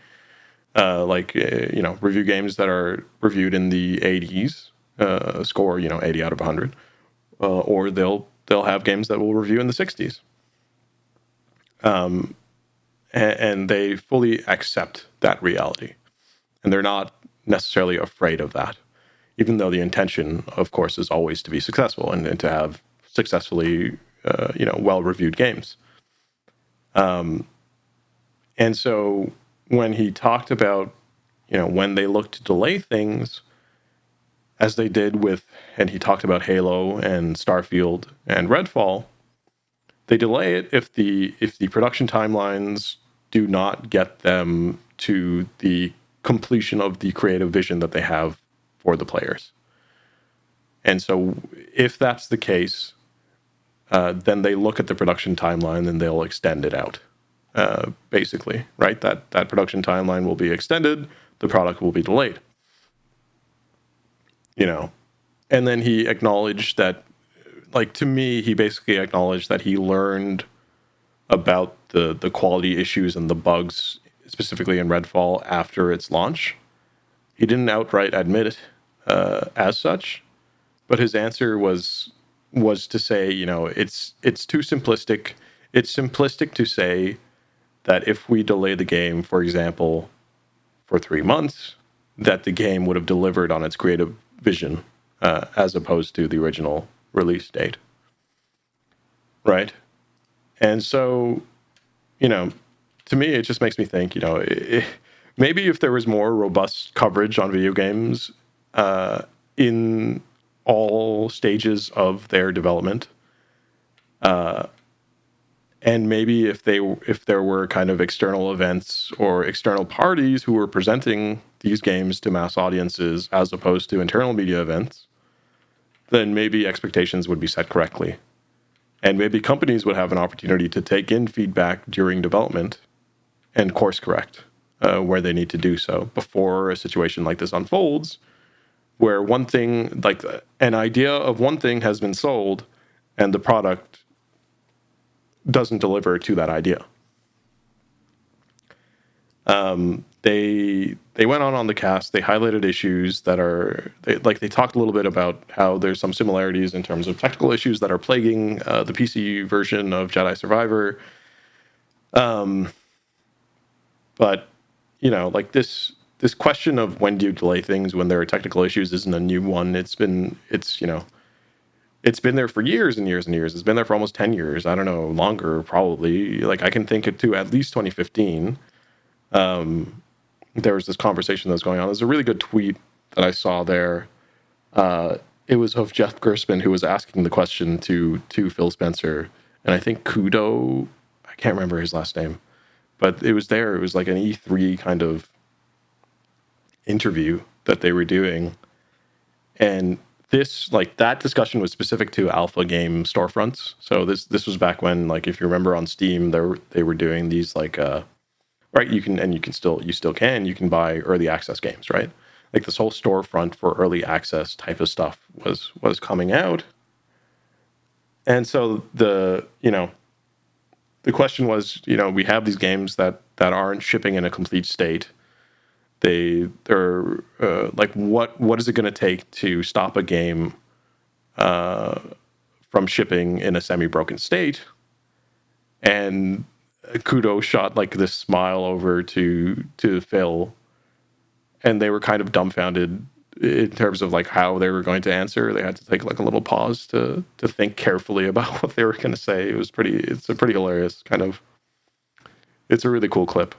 Review games that are reviewed in the 80s, score 80 out of 100, or they'll they'll have games that will review in the 60s. And they fully accept that reality. And they're not necessarily afraid of that, even though the intention, of course, is always to be successful and to have successfully, well-reviewed games. And so when he talked about, when they look to delay things, as they did with, and he talked about Halo and Starfield and Redfall, they delay it if the production timelines do not get them to the completion of the creative vision that they have for the players. And so if that's the case, then they look at the production timeline and they'll extend it out, basically, right? That production timeline will be extended, the product will be delayed. And then he acknowledged that, to me, he basically acknowledged that he learned about the quality issues and the bugs, specifically in Redfall, after its launch. He didn't outright admit it as such, but his answer was to say, it's too simplistic. It's simplistic to say that if we delay the game, for example, for 3 months, that the game would have delivered on its creative vision as opposed to the original release date. Right? And so, to me, it just makes me think, maybe if there was more robust coverage on video games in all stages of their development, and maybe if there were kind of external events or external parties who were presenting these games to mass audiences as opposed to internal media events, then maybe expectations would be set correctly. And maybe companies would have an opportunity to take in feedback during development and course correct where they need to do so before a situation like this unfolds, where one thing, like an idea of one thing has been sold and the product doesn't deliver to that idea. They went on the cast. They highlighted issues that they talked a little bit about how there's some similarities in terms of technical issues that are plaguing the PC version of Jedi Survivor. But this question of when do you delay things when there are technical issues isn't a new one. It's been there for years and years and years. It's been there for almost 10 years. I don't know, longer probably. I can think to at least 2015. There was this conversation that was going on. There's a really good tweet that I saw there. It was of Jeff Gerstmann, who was asking the question to Phil Spencer, and I think Kudo, I can't remember his last name, but it was there. It was like an E3 kind of interview that they were doing, and that discussion was specific to alpha game storefronts. So this was back when, if you remember, on Steam, they were doing these right, you can buy early access games, right? This whole storefront for early access type of stuff was coming out. And so the question was, we have these games that aren't shipping in a complete state. They're what is it going to take to stop a game from shipping in a semi-broken state? And Kudo shot this smile over to Phil, and they were kind of dumbfounded in terms of how they were going to answer. They had to take a little pause to think carefully about what they were going to say. It's a pretty hilarious kind of. It's a really cool clip.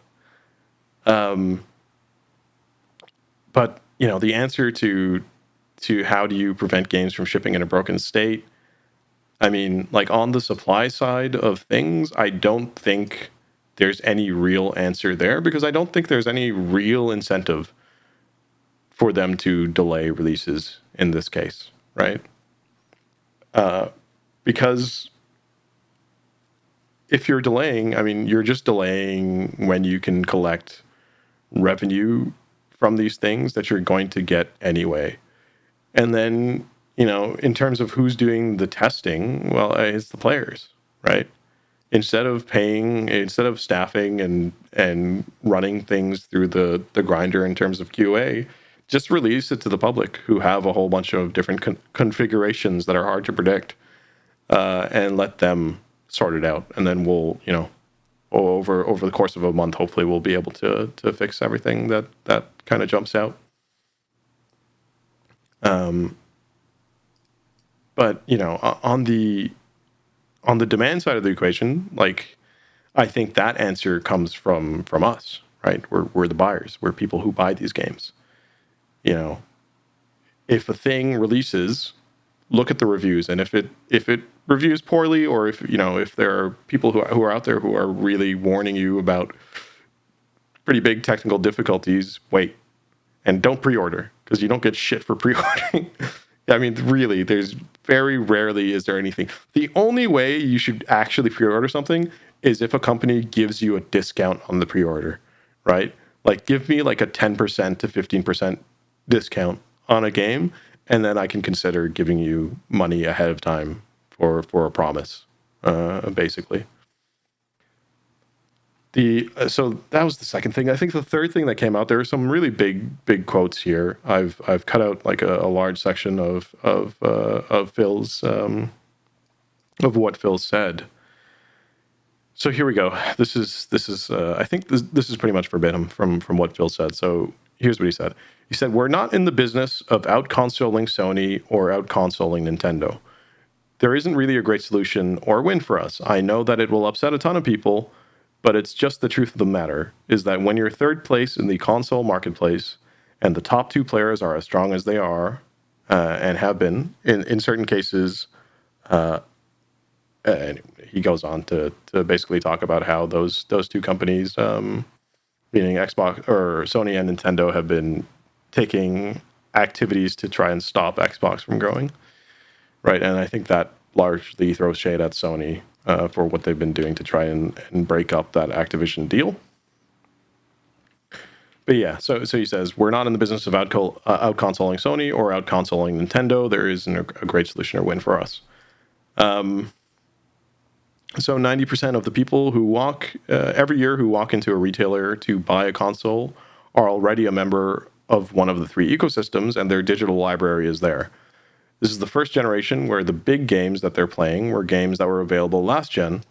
But the answer to how do you prevent games from shipping in a broken state? I mean, on the supply side of things, I don't think there's any real answer there, because I don't think there's any real incentive for them to delay releases in this case, right? Because if you're delaying, I mean, you're just delaying when you can collect revenue from these things that you're going to get anyway. And then, in terms of who's doing the testing, well, it's the players, right? Instead of staffing and running things through the grinder in terms of QA, just release it to the public, who have a whole bunch of different configurations that are hard to predict. and let them sort it out, and then we'll, over the course of a month, hopefully we'll be able to fix everything that kind of jumps out. But on the demand side of the equation, like, I think that answer comes from us, right? We're the buyers. We're people who buy these games. If a thing releases, look at the reviews, and if it reviews poorly, or if there are people who are out there who are really warning you about pretty big technical difficulties, wait, and don't pre-order, because you don't get shit for pre-ordering. I mean, really, there's very rarely is there anything. The only way you should actually pre-order something is if a company gives you a discount on the pre-order, right? Like, give me like a 10% to 15% discount on a game, and then I can consider giving you money ahead of time for a promise, basically. So that was the second thing. I think the third thing that came out, there are some really big quotes here. I've cut out like a large section of Phil's of what Phil said. So here we go. This is I think this is pretty much verbatim from what Phil said. So here's what he said. He said, "We're not in the business of out-consoling Sony or out-consoling Nintendo. There isn't really a great solution or win for us. I know that it will upset a ton of people, but it's just the truth of the matter, is that when you're third place in the console marketplace and the top two players are as strong as they are, and have been in certain cases," and he goes on to basically talk about how those two companies, meaning Xbox or Sony and Nintendo, have been taking activities to try and stop Xbox from growing, right? And I think that largely throws shade at Sony for what they've been doing to try and break up that Activision deal. But yeah, so he says, "We're not in the business of out-consoling Sony or out-consoling Nintendo. There isn't a great solution or win for us." So 90% of the people who walk every year who walk into a retailer to buy a console are already a member of one of the three ecosystems, and their digital library is there. This is the first generation where the big games that they're playing were games that were available last gen.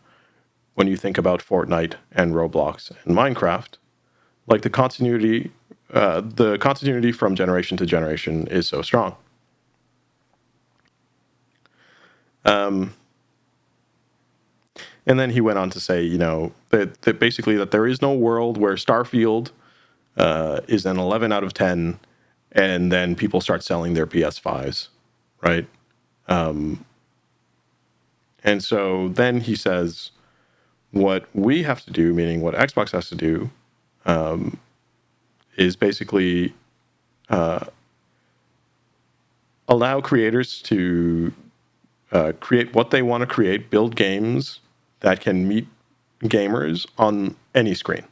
When you think about Fortnite and Roblox and Minecraft, like the continuity from generation to generation is so strong. And then he went on to say, that basically that there is no world where Starfield is an 11 out of 10, and then people start selling their PS5s, right? And so then he says, what we have to do, meaning what Xbox has to do, is basically allow creators to create what they want to create, build games that can meet gamers on any screen.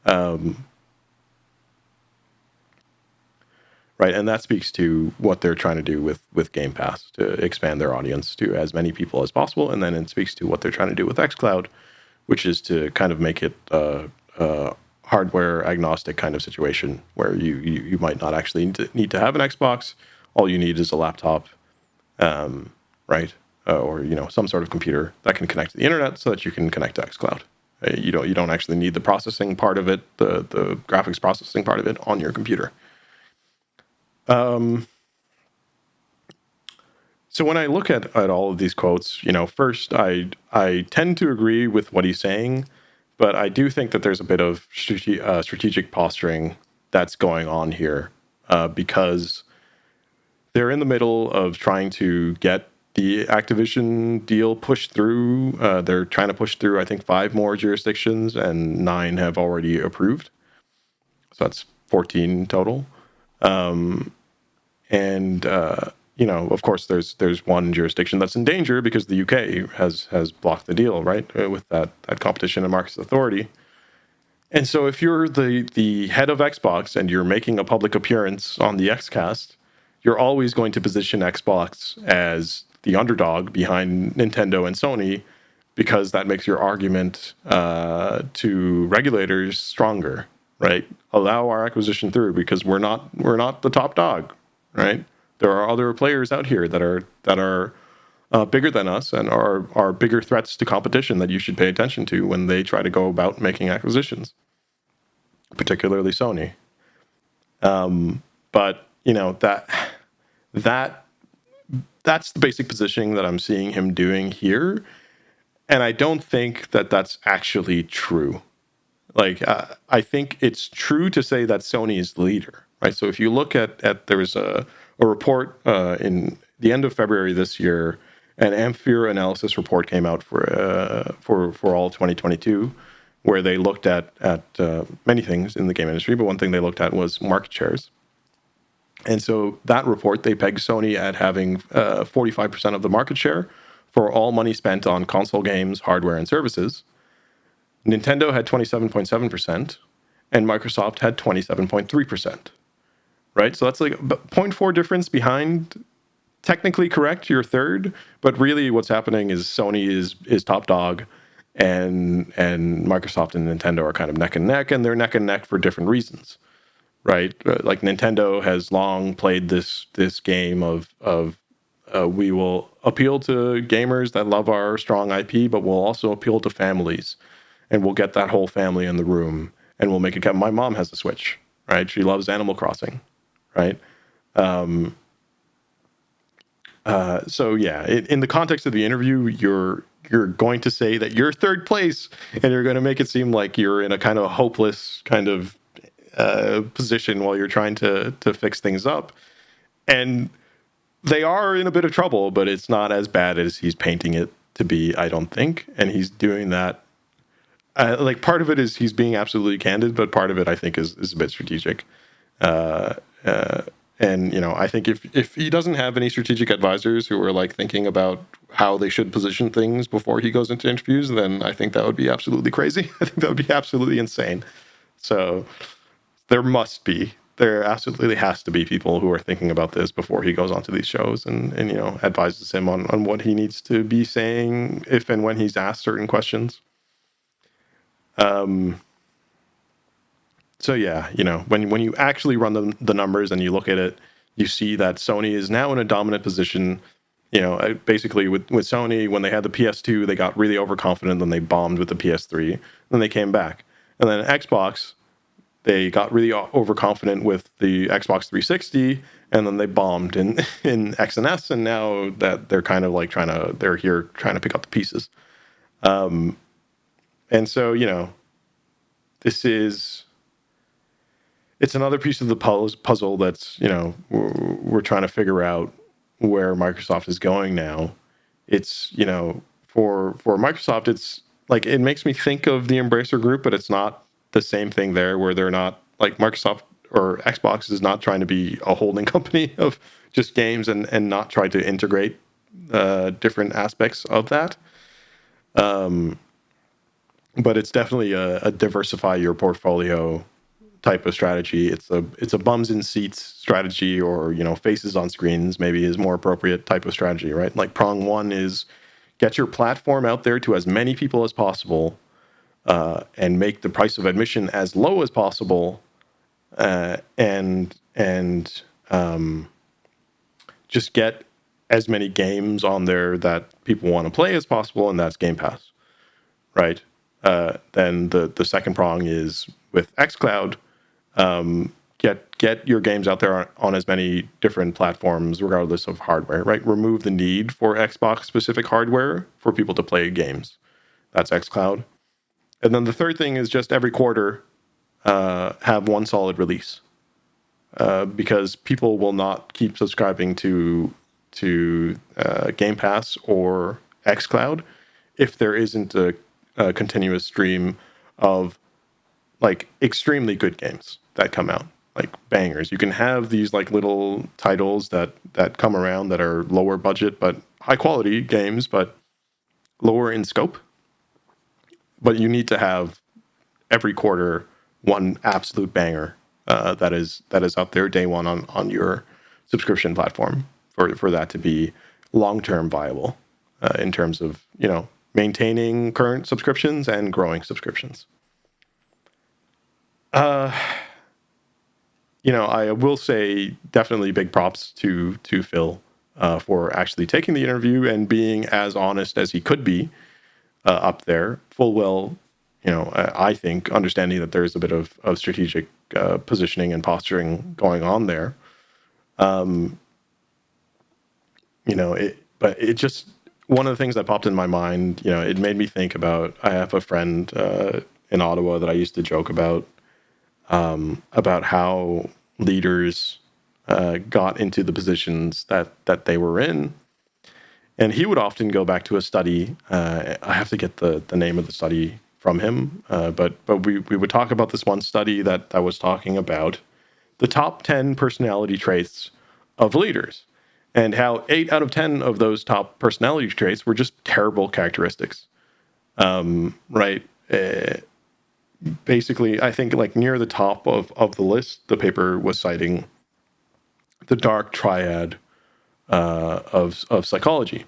Right, and that speaks to what they're trying to do with Game Pass, to expand their audience to as many people as possible, and then it speaks to what they're trying to do with xCloud, which is to kind of make it a hardware agnostic kind of situation where you might not actually need to have an Xbox. All you need is a laptop, right? Or some sort of computer that can connect to the internet so that you can connect to xCloud. You don't actually need the processing part of it, the graphics processing part of it on your computer. So when I look at all of these quotes, first I tend to agree with what he's saying, but I do think that there's a bit of strategic posturing that's going on here, because they're in the middle of trying to get the Activision deal pushed through. They're trying to push through, I think, 5 more jurisdictions, and 9 have already approved. So that's 14 total. Of course, there's one jurisdiction that's in danger because the UK has blocked the deal, right, with that Competition and Markets Authority. And so if you're the head of Xbox and you're making a public appearance on the XCast, you're always going to position Xbox as the underdog behind Nintendo and Sony, because that makes your argument to regulators stronger, right? Allow our acquisition through because we're not the top dog, right? There are other players out here that are bigger than us and are bigger threats to competition that you should pay attention to when they try to go about making acquisitions, particularly Sony. But that's the basic positioning that I'm seeing him doing here, and I don't think that that's actually true. Like, I think it's true to say that Sony is the leader, right? So if you look at there was a report in the end of February this year, an Ampere analysis report came out for all 2022, where they looked at many things in the game industry, but one thing they looked at was market shares. And so that report, they pegged Sony at having 45% of the market share for all money spent on console games, hardware, and services. Nintendo had 27.7%, and Microsoft had 27.3%. Right? So that's like a 0.4 difference behind. Technically correct, you're third, but really what's happening is Sony is top dog, and Microsoft and Nintendo are kind of neck and neck, and they're neck and neck for different reasons, right? Like Nintendo has long played this game of we will appeal to gamers that love our strong IP, but we'll also appeal to families, and we'll get that whole family in the room, and we'll make it. My mom has a Switch, right? She loves Animal Crossing, right? So yeah, in the context of the interview, you're going to say that you're third place, and you're going to make it seem like you're in a kind of hopeless kind of position while you're trying to fix things up. And they are in a bit of trouble, but it's not as bad as he's painting it to be, I don't think. And he's doing that. Like, part of it is he's being absolutely candid, but part of it I think is a bit strategic. And I think if he doesn't have any strategic advisors who are like thinking about how they should position things before he goes into interviews, then I think that would be absolutely crazy. I think that would be absolutely insane. So there absolutely has to be people who are thinking about this before he goes onto these shows and advises him on what he needs to be saying if and when he's asked certain questions. So yeah, when you actually run the numbers and you look at it, you see that Sony is now in a dominant position. Basically with Sony, when they had the PS2, they got really overconfident, then they bombed with the PS3, then they came back. And then Xbox, they got really overconfident with the Xbox 360, and then they bombed in X and S, and now that they're kind of like they're here trying to pick up the pieces. And so, it's another piece of the puzzle that's, we're trying to figure out where Microsoft is going now. It's, for Microsoft, it's like, it makes me think of the Embracer Group, but it's not the same thing there, where they're not like Microsoft or Xbox is not trying to be a holding company of just games and not try to integrate different aspects of that. But it's definitely a diversify your portfolio type of strategy. It's a bums in seats strategy, or faces on screens maybe is more appropriate type of strategy, right? Like prong one is get your platform out there to as many people as possible, and make the price of admission as low as possible, and just get as many games on there that people want to play as possible, and that's Game Pass, right? Then the second prong is with xCloud. Get your games out there on as many different platforms, regardless of hardware, right? Remove the need for Xbox specific hardware for people to play games. That's xCloud. And then the third thing is just every quarter, have one solid release, because people will not keep subscribing to Game Pass or xCloud if there isn't a continuous stream of like extremely good games that come out, like bangers. You can have these like little titles that come around that are lower budget but high quality games, but lower in scope. But you need to have every quarter one absolute banger that is out there day one on your subscription platform for that to be long-term viable, in terms of maintaining current subscriptions and growing subscriptions. I will say definitely big props to Phil for actually taking the interview and being as honest as he could be up there, full well, I think, understanding that there's a bit of strategic positioning and posturing going on there. But it just, one of the things that popped in my mind, it made me think about, I have a friend in Ottawa that I used to joke about how leaders got into the positions that they were in. And he would often go back to a study. I have to get the name of the study from him, but we would talk about this one study that was talking about the top 10 personality traits of leaders, and how 8 out of 10 of those top personality traits were just terrible characteristics. Right? Basically, I think like near the top of the list, the paper was citing the dark triad of psychology.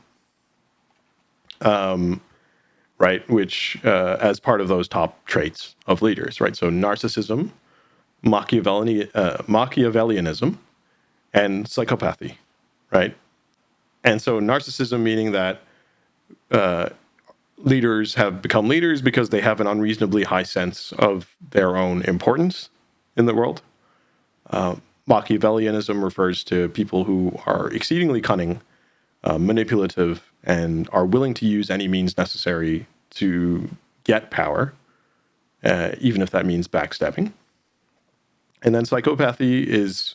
Right, which as part of those top traits of leaders, right? So narcissism, Machiavellianism, and psychopathy, right? And so narcissism meaning that leaders have become leaders because they have an unreasonably high sense of their own importance in the world. Machiavellianism refers to people who are exceedingly cunning, manipulative, and are willing to use any means necessary to get power, even if that means backstabbing. And then psychopathy is,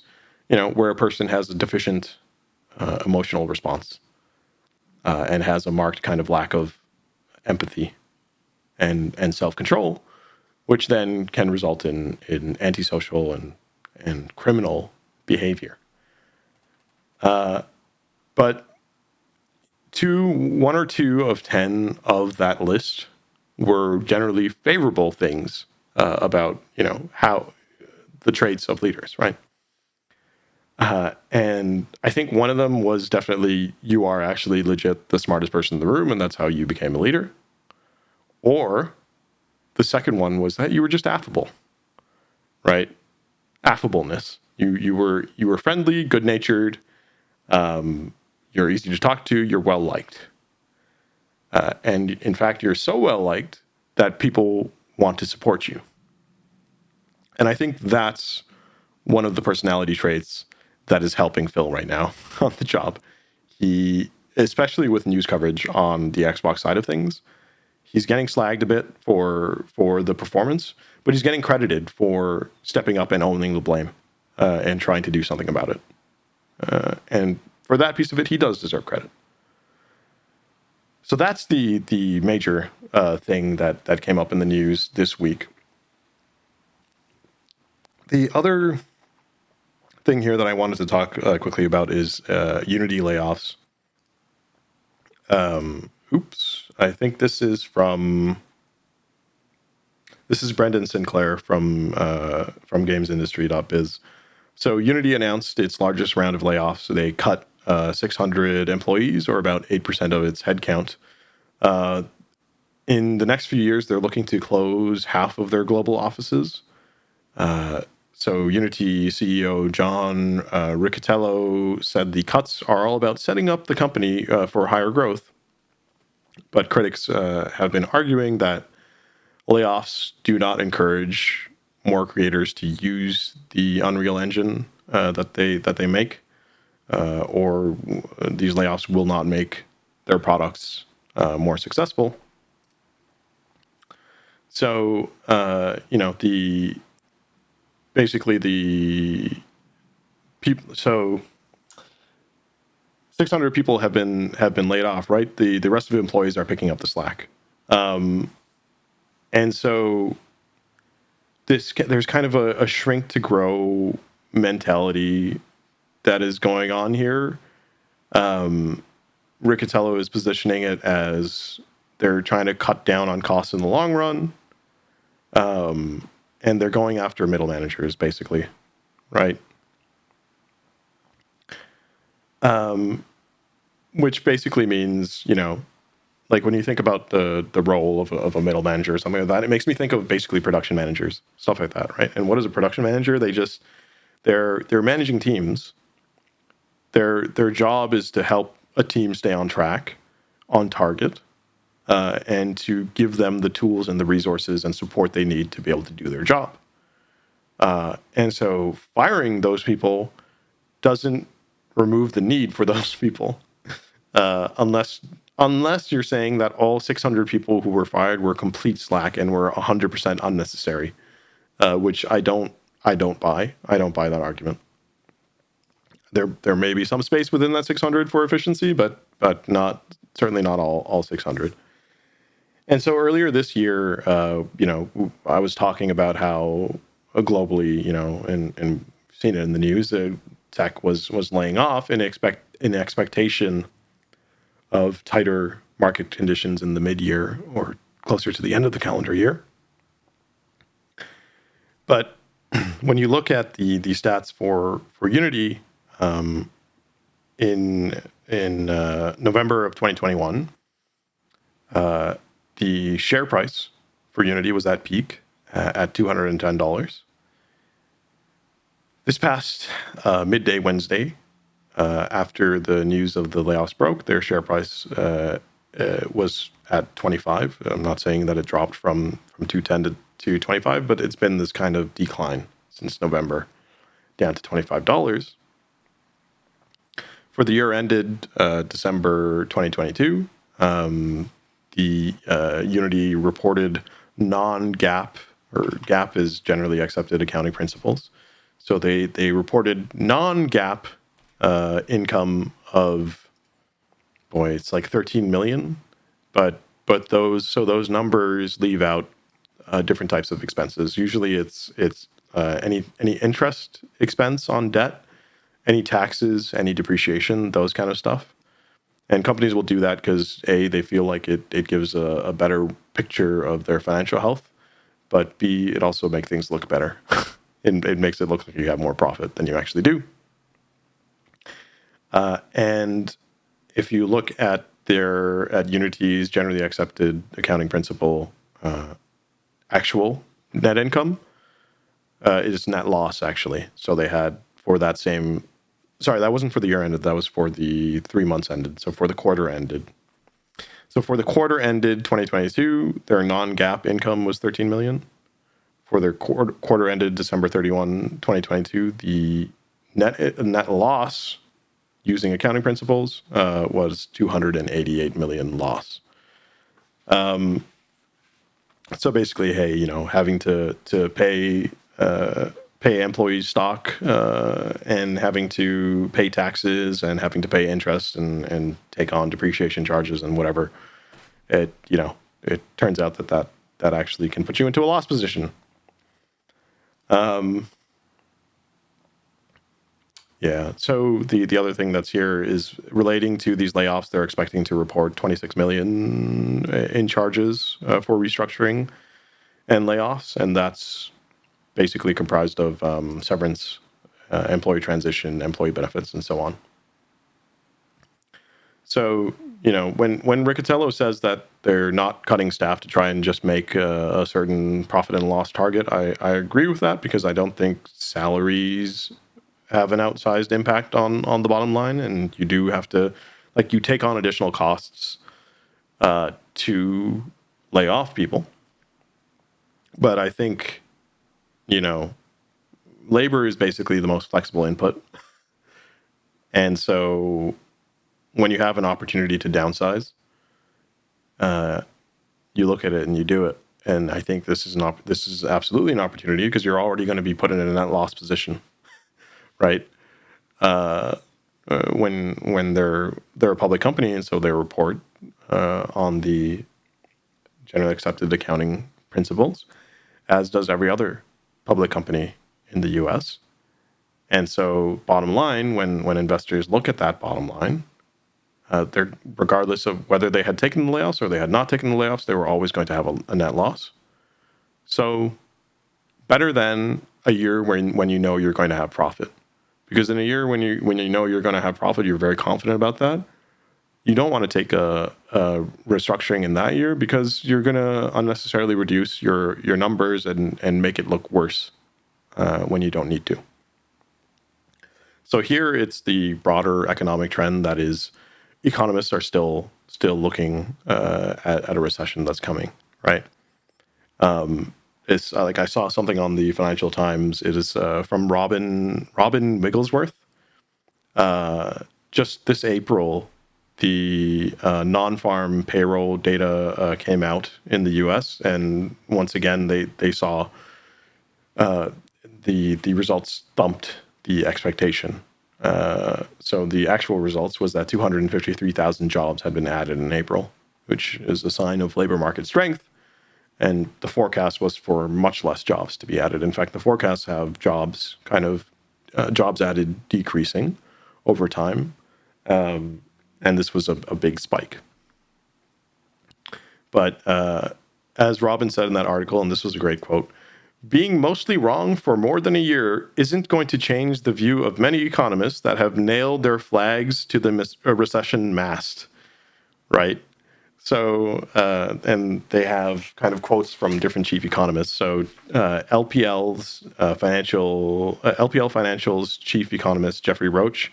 where a person has a deficient emotional response and has a marked kind of lack of empathy and self-control, which then can result in antisocial and criminal behavior. But 1 or 2 of 10 of that list were generally favorable things about, how the traits of leaders, right? And I think one of them was definitely you are actually legit the smartest person in the room, and that's how you became a leader. Or the second one was that you were just affable, right? Affableness. You were friendly, good-natured. You're easy to talk to. You're well-liked. And in fact, you're so well-liked that people want to support you. And I think that's one of the personality traits that is helping Phil right now on the job. He, especially with news coverage on the Xbox side of things, he's getting slagged a bit for the performance, but he's getting credited for stepping up and owning the blame and trying to do something about it. And for that piece of it, he does deserve credit. So that's the major thing that came up in the news this week. The other thing here that I wanted to talk quickly about is Unity layoffs. I think this is Brendan Sinclair from GamesIndustry.biz. So Unity announced its largest round of layoffs. They cut 600 employees, or about 8% of its headcount. In the next few years, they're looking to close half of their global offices. So Unity CEO John Riccitiello said the cuts are all about setting up the company for higher growth. But critics have been arguing that layoffs do not encourage more creators to use the Unreal Engine that they make, or these layoffs will not make their products more successful. So the people. So 600 people have been laid off, right? The rest of the employees are picking up the slack, and so there's kind of a shrink to grow mentality that is going on here. Riccitiello is positioning it as they're trying to cut down on costs in the long run, and they're going after middle managers, basically, right? Which basically means, like when you think about the role of a middle manager or something like that, it makes me think of basically production managers, stuff like that, right? And what is a production manager? They're managing teams. Their job is to help a team stay on track, on target, and to give them the tools and the resources and support they need to be able to do their job. And so firing those people doesn't remove the need for those people, unless you're saying that all 600 people who were fired were complete slack and were 100% unnecessary, which I don't buy. I don't buy that argument. There may be some space within that 600 for efficiency, but certainly not all 600. And so earlier this year, I was talking about how globally, and seen it in the news, tech was laying off in expectation of tighter market conditions in the mid-year or closer to the end of the calendar year. But when you look at the stats for Unity, in November of 2021, the share price for Unity was at peak at $210. This past midday Wednesday, after the news of the layoffs broke, their share price was at 25. I'm not saying that it dropped from 210 to 25, but it's been this kind of decline since November, down to $25. For the year ended December 2022, the Unity reported non-GAAP, or GAAP is generally accepted accounting principles. So they reported non-GAAP income of, it's like 13 million, but those numbers leave out different types of expenses. Usually it's any interest expense on debt, any taxes, any depreciation, those kind of stuff. And companies will do that because A, they feel like it gives a better picture of their financial health, but B, it also makes things look better. It makes it look like you have more profit than you actually do. And if you look at Unity's generally accepted accounting principle, actual net income is net loss, actually. So they had for that same, sorry, that wasn't for the year ended, that was for the 3 months ended. So for the quarter ended. So for the quarter ended 2022, their non-GAAP income was 13 million. For their quarter ended December 31, 2022, the net loss using accounting principles was 288 million loss. So basically, hey, having to pay employees stock and having to pay taxes and having to pay interest and take on depreciation charges and whatever, it turns out that actually can put you into a loss position. Yeah. So the other thing that's here is relating to these layoffs. They're expecting to report 26 million in charges for restructuring and layoffs, and that's basically comprised of severance, employee transition, employee benefits, and so on. So when Riccatello says that they're not cutting staff to try and just make a certain profit and loss target, I agree with that, because I don't think salaries have an outsized impact on the bottom line, and you do have to, you take on additional costs to lay off people. But I think, labor is basically the most flexible input. And so when you have an opportunity to downsize, you look at it and you do it. And I think this is absolutely an opportunity, because you're already going to be put in a net loss position. Right, when they're a public company, and so they report on the generally accepted accounting principles, as does every other public company in the U.S. And so, bottom line, when investors look at that bottom line, they're, regardless of whether they had taken the layoffs or they had not taken the layoffs, they were always going to have a net loss. So, better than a year when you're going to have profit. Because in a year when you know you're going to have profit, you're very confident about that. You don't want to take a restructuring in that year, because you're going to unnecessarily reduce your numbers and make it look worse when you don't need to. So here it's the broader economic trend that is economists are still looking at a recession that's coming, right? It's like I saw something on the Financial Times. It is from Robin Wigglesworth. Just this April, the non-farm payroll data came out in the U.S. and once again they saw the results thumped the expectation. So the actual results was that 253,000 jobs had been added in April, which is a sign of labor market strength. And the forecast was for much less jobs to be added. In fact, the forecasts have jobs added decreasing over time. And this was a big spike. But as Robin said in that article, and this was a great quote, being mostly wrong for more than a year isn't going to change the view of many economists that have nailed their flags to the recession mast, right? So, and they have kind of quotes from different chief economists. So, LPL Financial's chief economist Jeffrey Roach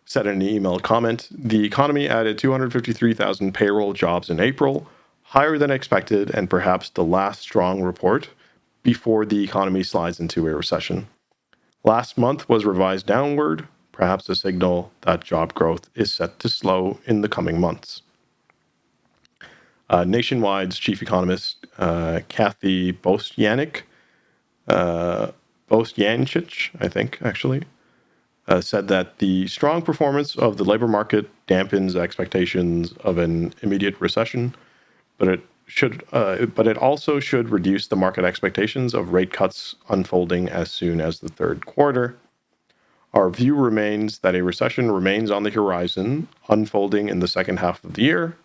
said in an email comment, the economy added 253,000 payroll jobs in April, higher than expected, and perhaps the last strong report before the economy slides into a recession. Last month was revised downward, perhaps a signal that job growth is set to slow in the coming months. Nationwide's chief economist, Kathy Bostianic, Bostiancic, I think, actually, said that the strong performance of the labor market dampens expectations of an immediate recession, but it also should reduce the market expectations of rate cuts unfolding as soon as the third quarter. Our view remains that a recession remains on the horizon, unfolding in the second half of the year,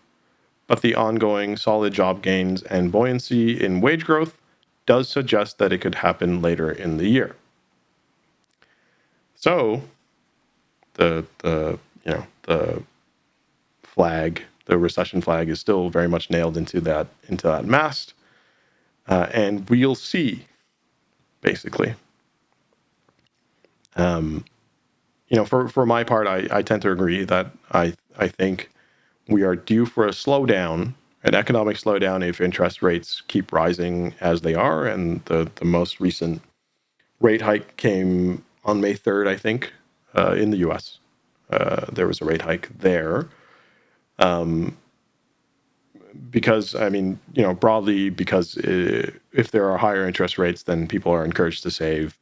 but the ongoing solid job gains and buoyancy in wage growth does suggest that it could happen later in the year. So, the flag, the recession flag, is still very much nailed into that mast, and we'll see. Basically, for my part, I tend to agree that I think we are due for a slowdown, an economic slowdown, if interest rates keep rising as they are. And the most recent rate hike came on May 3rd, I think, in the U.S. There was a rate hike there. Because, broadly, because if there are higher interest rates, then people are encouraged to save.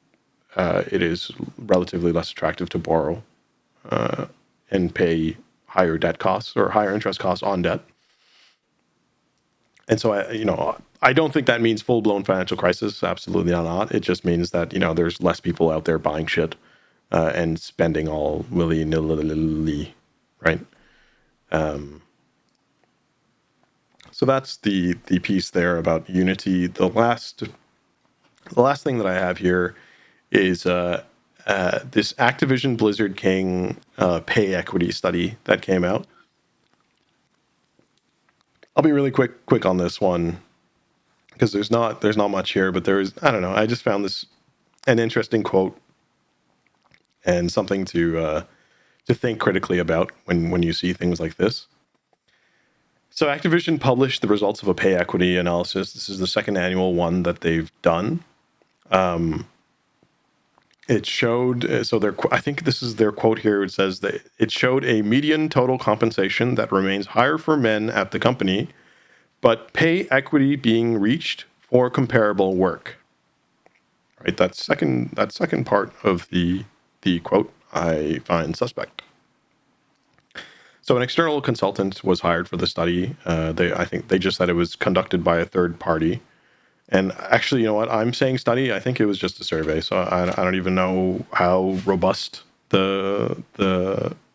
It is relatively less attractive to borrow and pay higher debt costs or higher interest costs on debt. And so, I don't think that means full-blown financial crisis. Absolutely not. It just means that, there's less people out there buying shit and spending all willy-nilly, right? So that's the piece there about Unity. The last thing that I have here is this Activision Blizzard King pay equity study that came out. I'll be really quick on this one because there's not much here, but I don't know. I just found this an interesting quote and something to think critically about when you see things like this. So Activision published the results of a pay equity analysis. This is the second annual one that they've done. It showed, I think this is their quote here. It says that it showed a median total compensation that remains higher for men at the company, but pay equity being reached for comparable work. Right, that second part of the quote I find suspect. So an external consultant was hired for the study. I think they just said it was conducted by a third party. And actually, you know what? I'm saying study. I think it was just a survey. So I don't even know how robust the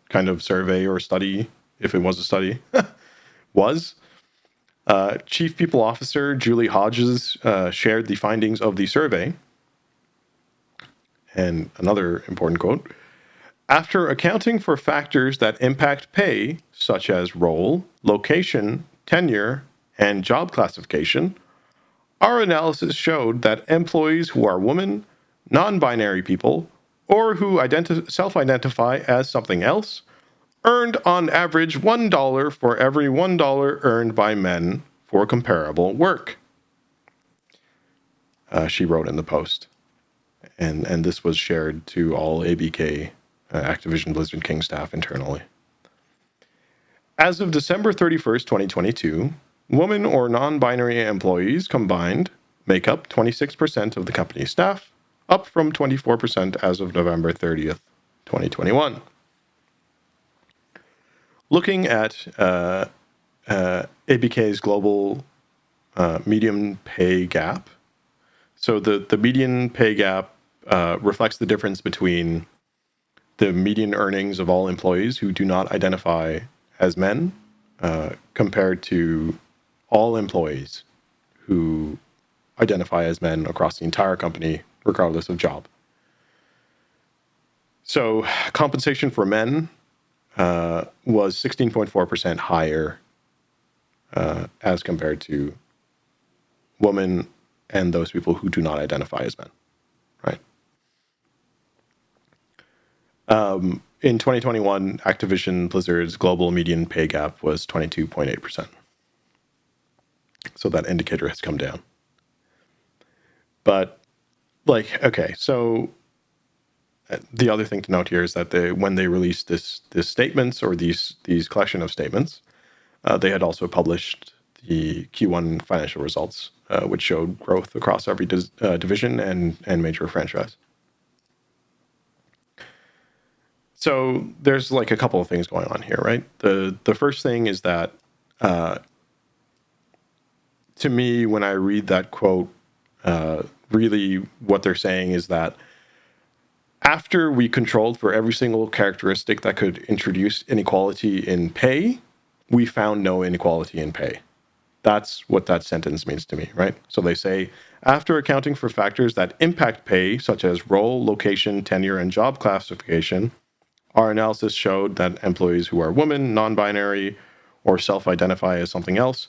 kind of survey or study, if it was a study, was. Chief People Officer Julie Hodges shared the findings of the survey. And another important quote. After accounting for factors that impact pay, such as role, location, tenure, and job classification, our analysis showed that employees who are women, non-binary people, or who self-identify as something else earned on average $1 for every $1 earned by men for comparable work. She wrote in the post. And this was shared to all ABK, Activision Blizzard King staff internally. As of December 31st, 2022, women or non-binary employees combined make up 26% of the company's staff, up from 24% as of November 30th, 2021. Looking at ABK's global median pay gap, so the median pay gap reflects the difference between the median earnings of all employees who do not identify as men compared to all employees who identify as men across the entire company, regardless of job. So compensation for men was 16.4% higher as compared to women and those people who do not identify as men, right? In 2021, Activision Blizzard's global median pay gap was 22.8%. So that indicator has come down. But, okay, so the other thing to note here is that when they released this statements or these collection of statements, they had also published the Q1 financial results, which showed growth across every division and major franchise. So there's a couple of things going on here, right? The first thing is that, to me, when I read that quote, really what they're saying is that after we controlled for every single characteristic that could introduce inequality in pay, we found no inequality in pay. That's what that sentence means to me, right? So they say, after accounting for factors that impact pay, such as role, location, tenure, and job classification, our analysis showed that employees who are women, non-binary, or self-identify as something else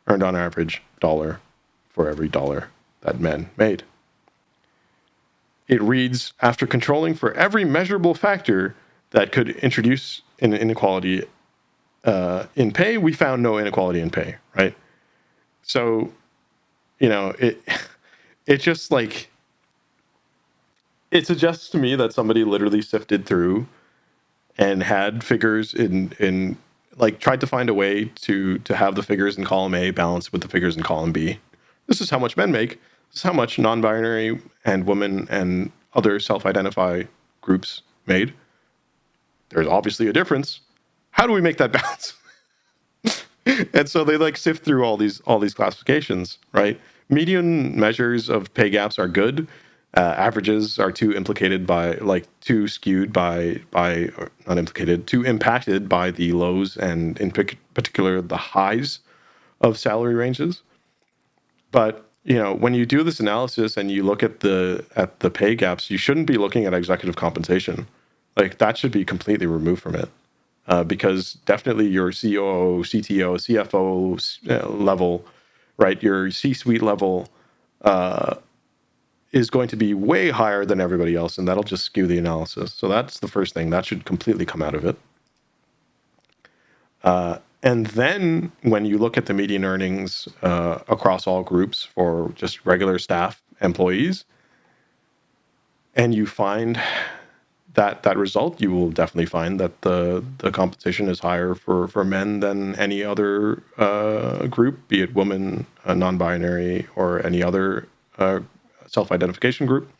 earned on average $1 for every $1 that men made. It reads, after controlling for every measurable factor that could introduce an inequality in pay, we found no inequality in pay, right? So, it just it suggests to me that somebody literally sifted through and had figures in tried to find a way to have the figures in column A balanced with the figures in column B. This is how much men make. This is how much non-binary and women and other self-identify groups made. There's obviously a difference. How do we make that balance? And so they sift through all these classifications, right? Median measures of pay gaps are good. Averages are too impacted by the lows and in particular the highs of salary ranges. But when you do this analysis and you look at the pay gaps, you shouldn't be looking at executive compensation. That should be completely removed from it, because definitely your COO, CTO, CFO level, right? Your C-suite level is going to be way higher than everybody else, and that'll just skew the analysis. So that's the first thing. That should completely come out of it. And then when you look at the median earnings across all groups for just regular staff employees, and you find that result, you will definitely find that the compensation is higher for men than any other group, be it woman, non-binary, or any other self-identification group.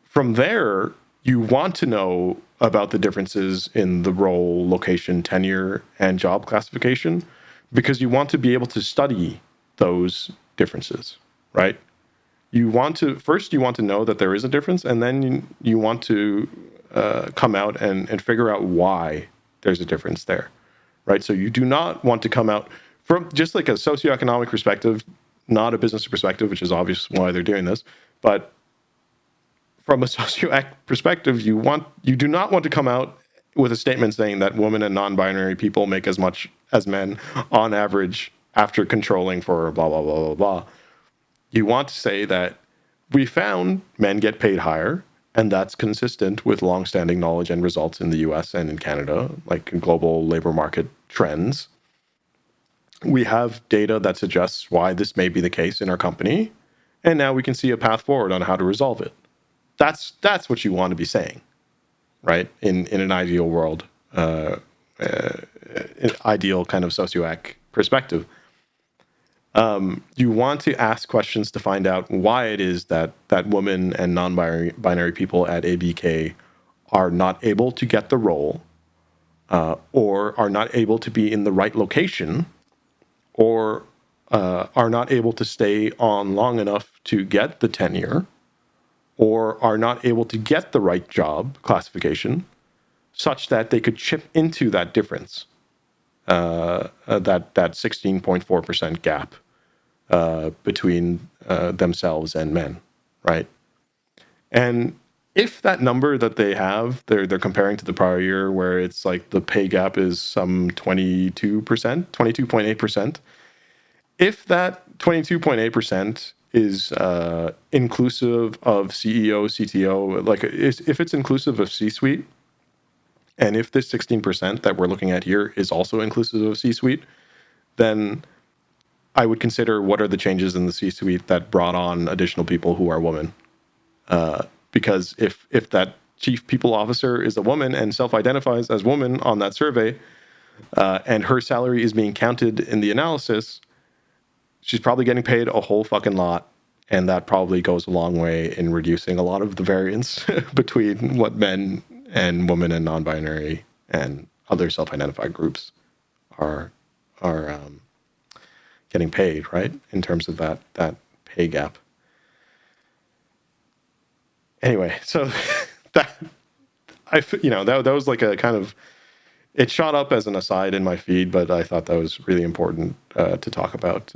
From there, you want to know about the differences in the role, location, tenure, and job classification, because you want to be able to study those differences, right? You want to know that there is a difference, and then you want to come out and figure out why there's a difference there, right? So you do not want to come out from just a socioeconomic perspective, not a business perspective, which is obvious why they're doing this, but from a socioec perspective, you do not want to come out with a statement saying that women and non-binary people make as much as men on average after controlling for blah, blah, blah, blah, blah. You want to say that we found men get paid higher, And that's consistent with longstanding knowledge and results in the US and in Canada, like global labor market trends. We have data that suggests why this may be the case in our company, and now we can see a path forward on how to resolve it. That's what you want to be saying, right? In an ideal world, ideal kind of socioec perspective. You want to ask questions to find out why it is that women and non-binary people at ABK are not able to get the role, or are not able to be in the right location, or are not able to stay on long enough to get the tenure, or are not able to get the right job classification, such that they could chip into that difference, that 16.4% gap between themselves and men, right? And if that number that they have, they're comparing to the prior year, where it's like the pay gap is some 22%, 22.8%. If that 22.8% is inclusive of CEO, CTO, like if it's inclusive of C-suite, and if this 16% that we're looking at here is also inclusive of C-suite, then I would consider what are the changes in the C-suite that brought on additional people who are women. Because if that chief people officer is a woman and self-identifies as woman on that survey, and her salary is being counted in the analysis, she's probably getting paid a whole fucking lot. And that probably goes a long way in reducing a lot of the variance between what men and women and non-binary and other self-identified groups are getting paid, right? In terms of that pay gap. Anyway, so that was like a kind of, it shot up as an aside in my feed, but I thought that was really important to talk about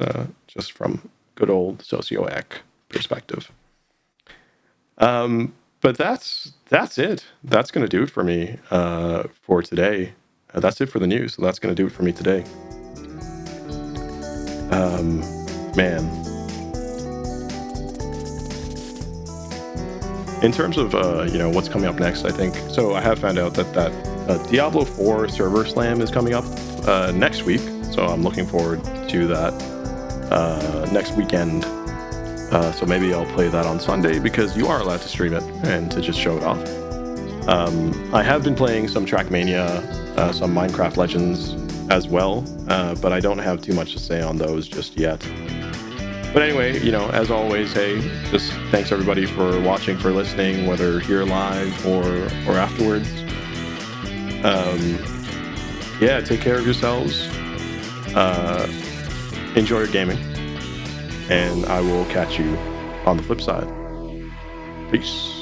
just from good old socioec perspective. But that's it. That's going to do it for me for today. That's it for the news. So that's going to do it for me today. Man. In terms of what's coming up next, I think so. I have found out that Diablo 4 server slam is coming up next week, so I'm looking forward to that next weekend. So maybe I'll play that on Sunday, because you are allowed to stream it and to just show it off. I have been playing some Trackmania, some Minecraft Legends as well, but I don't have too much to say on those just yet. But anyway, as always, hey, just thanks everybody for watching, for listening, whether here live or afterwards. Yeah, take care of yourselves. Enjoy your gaming. And I will catch you on the flip side. Peace.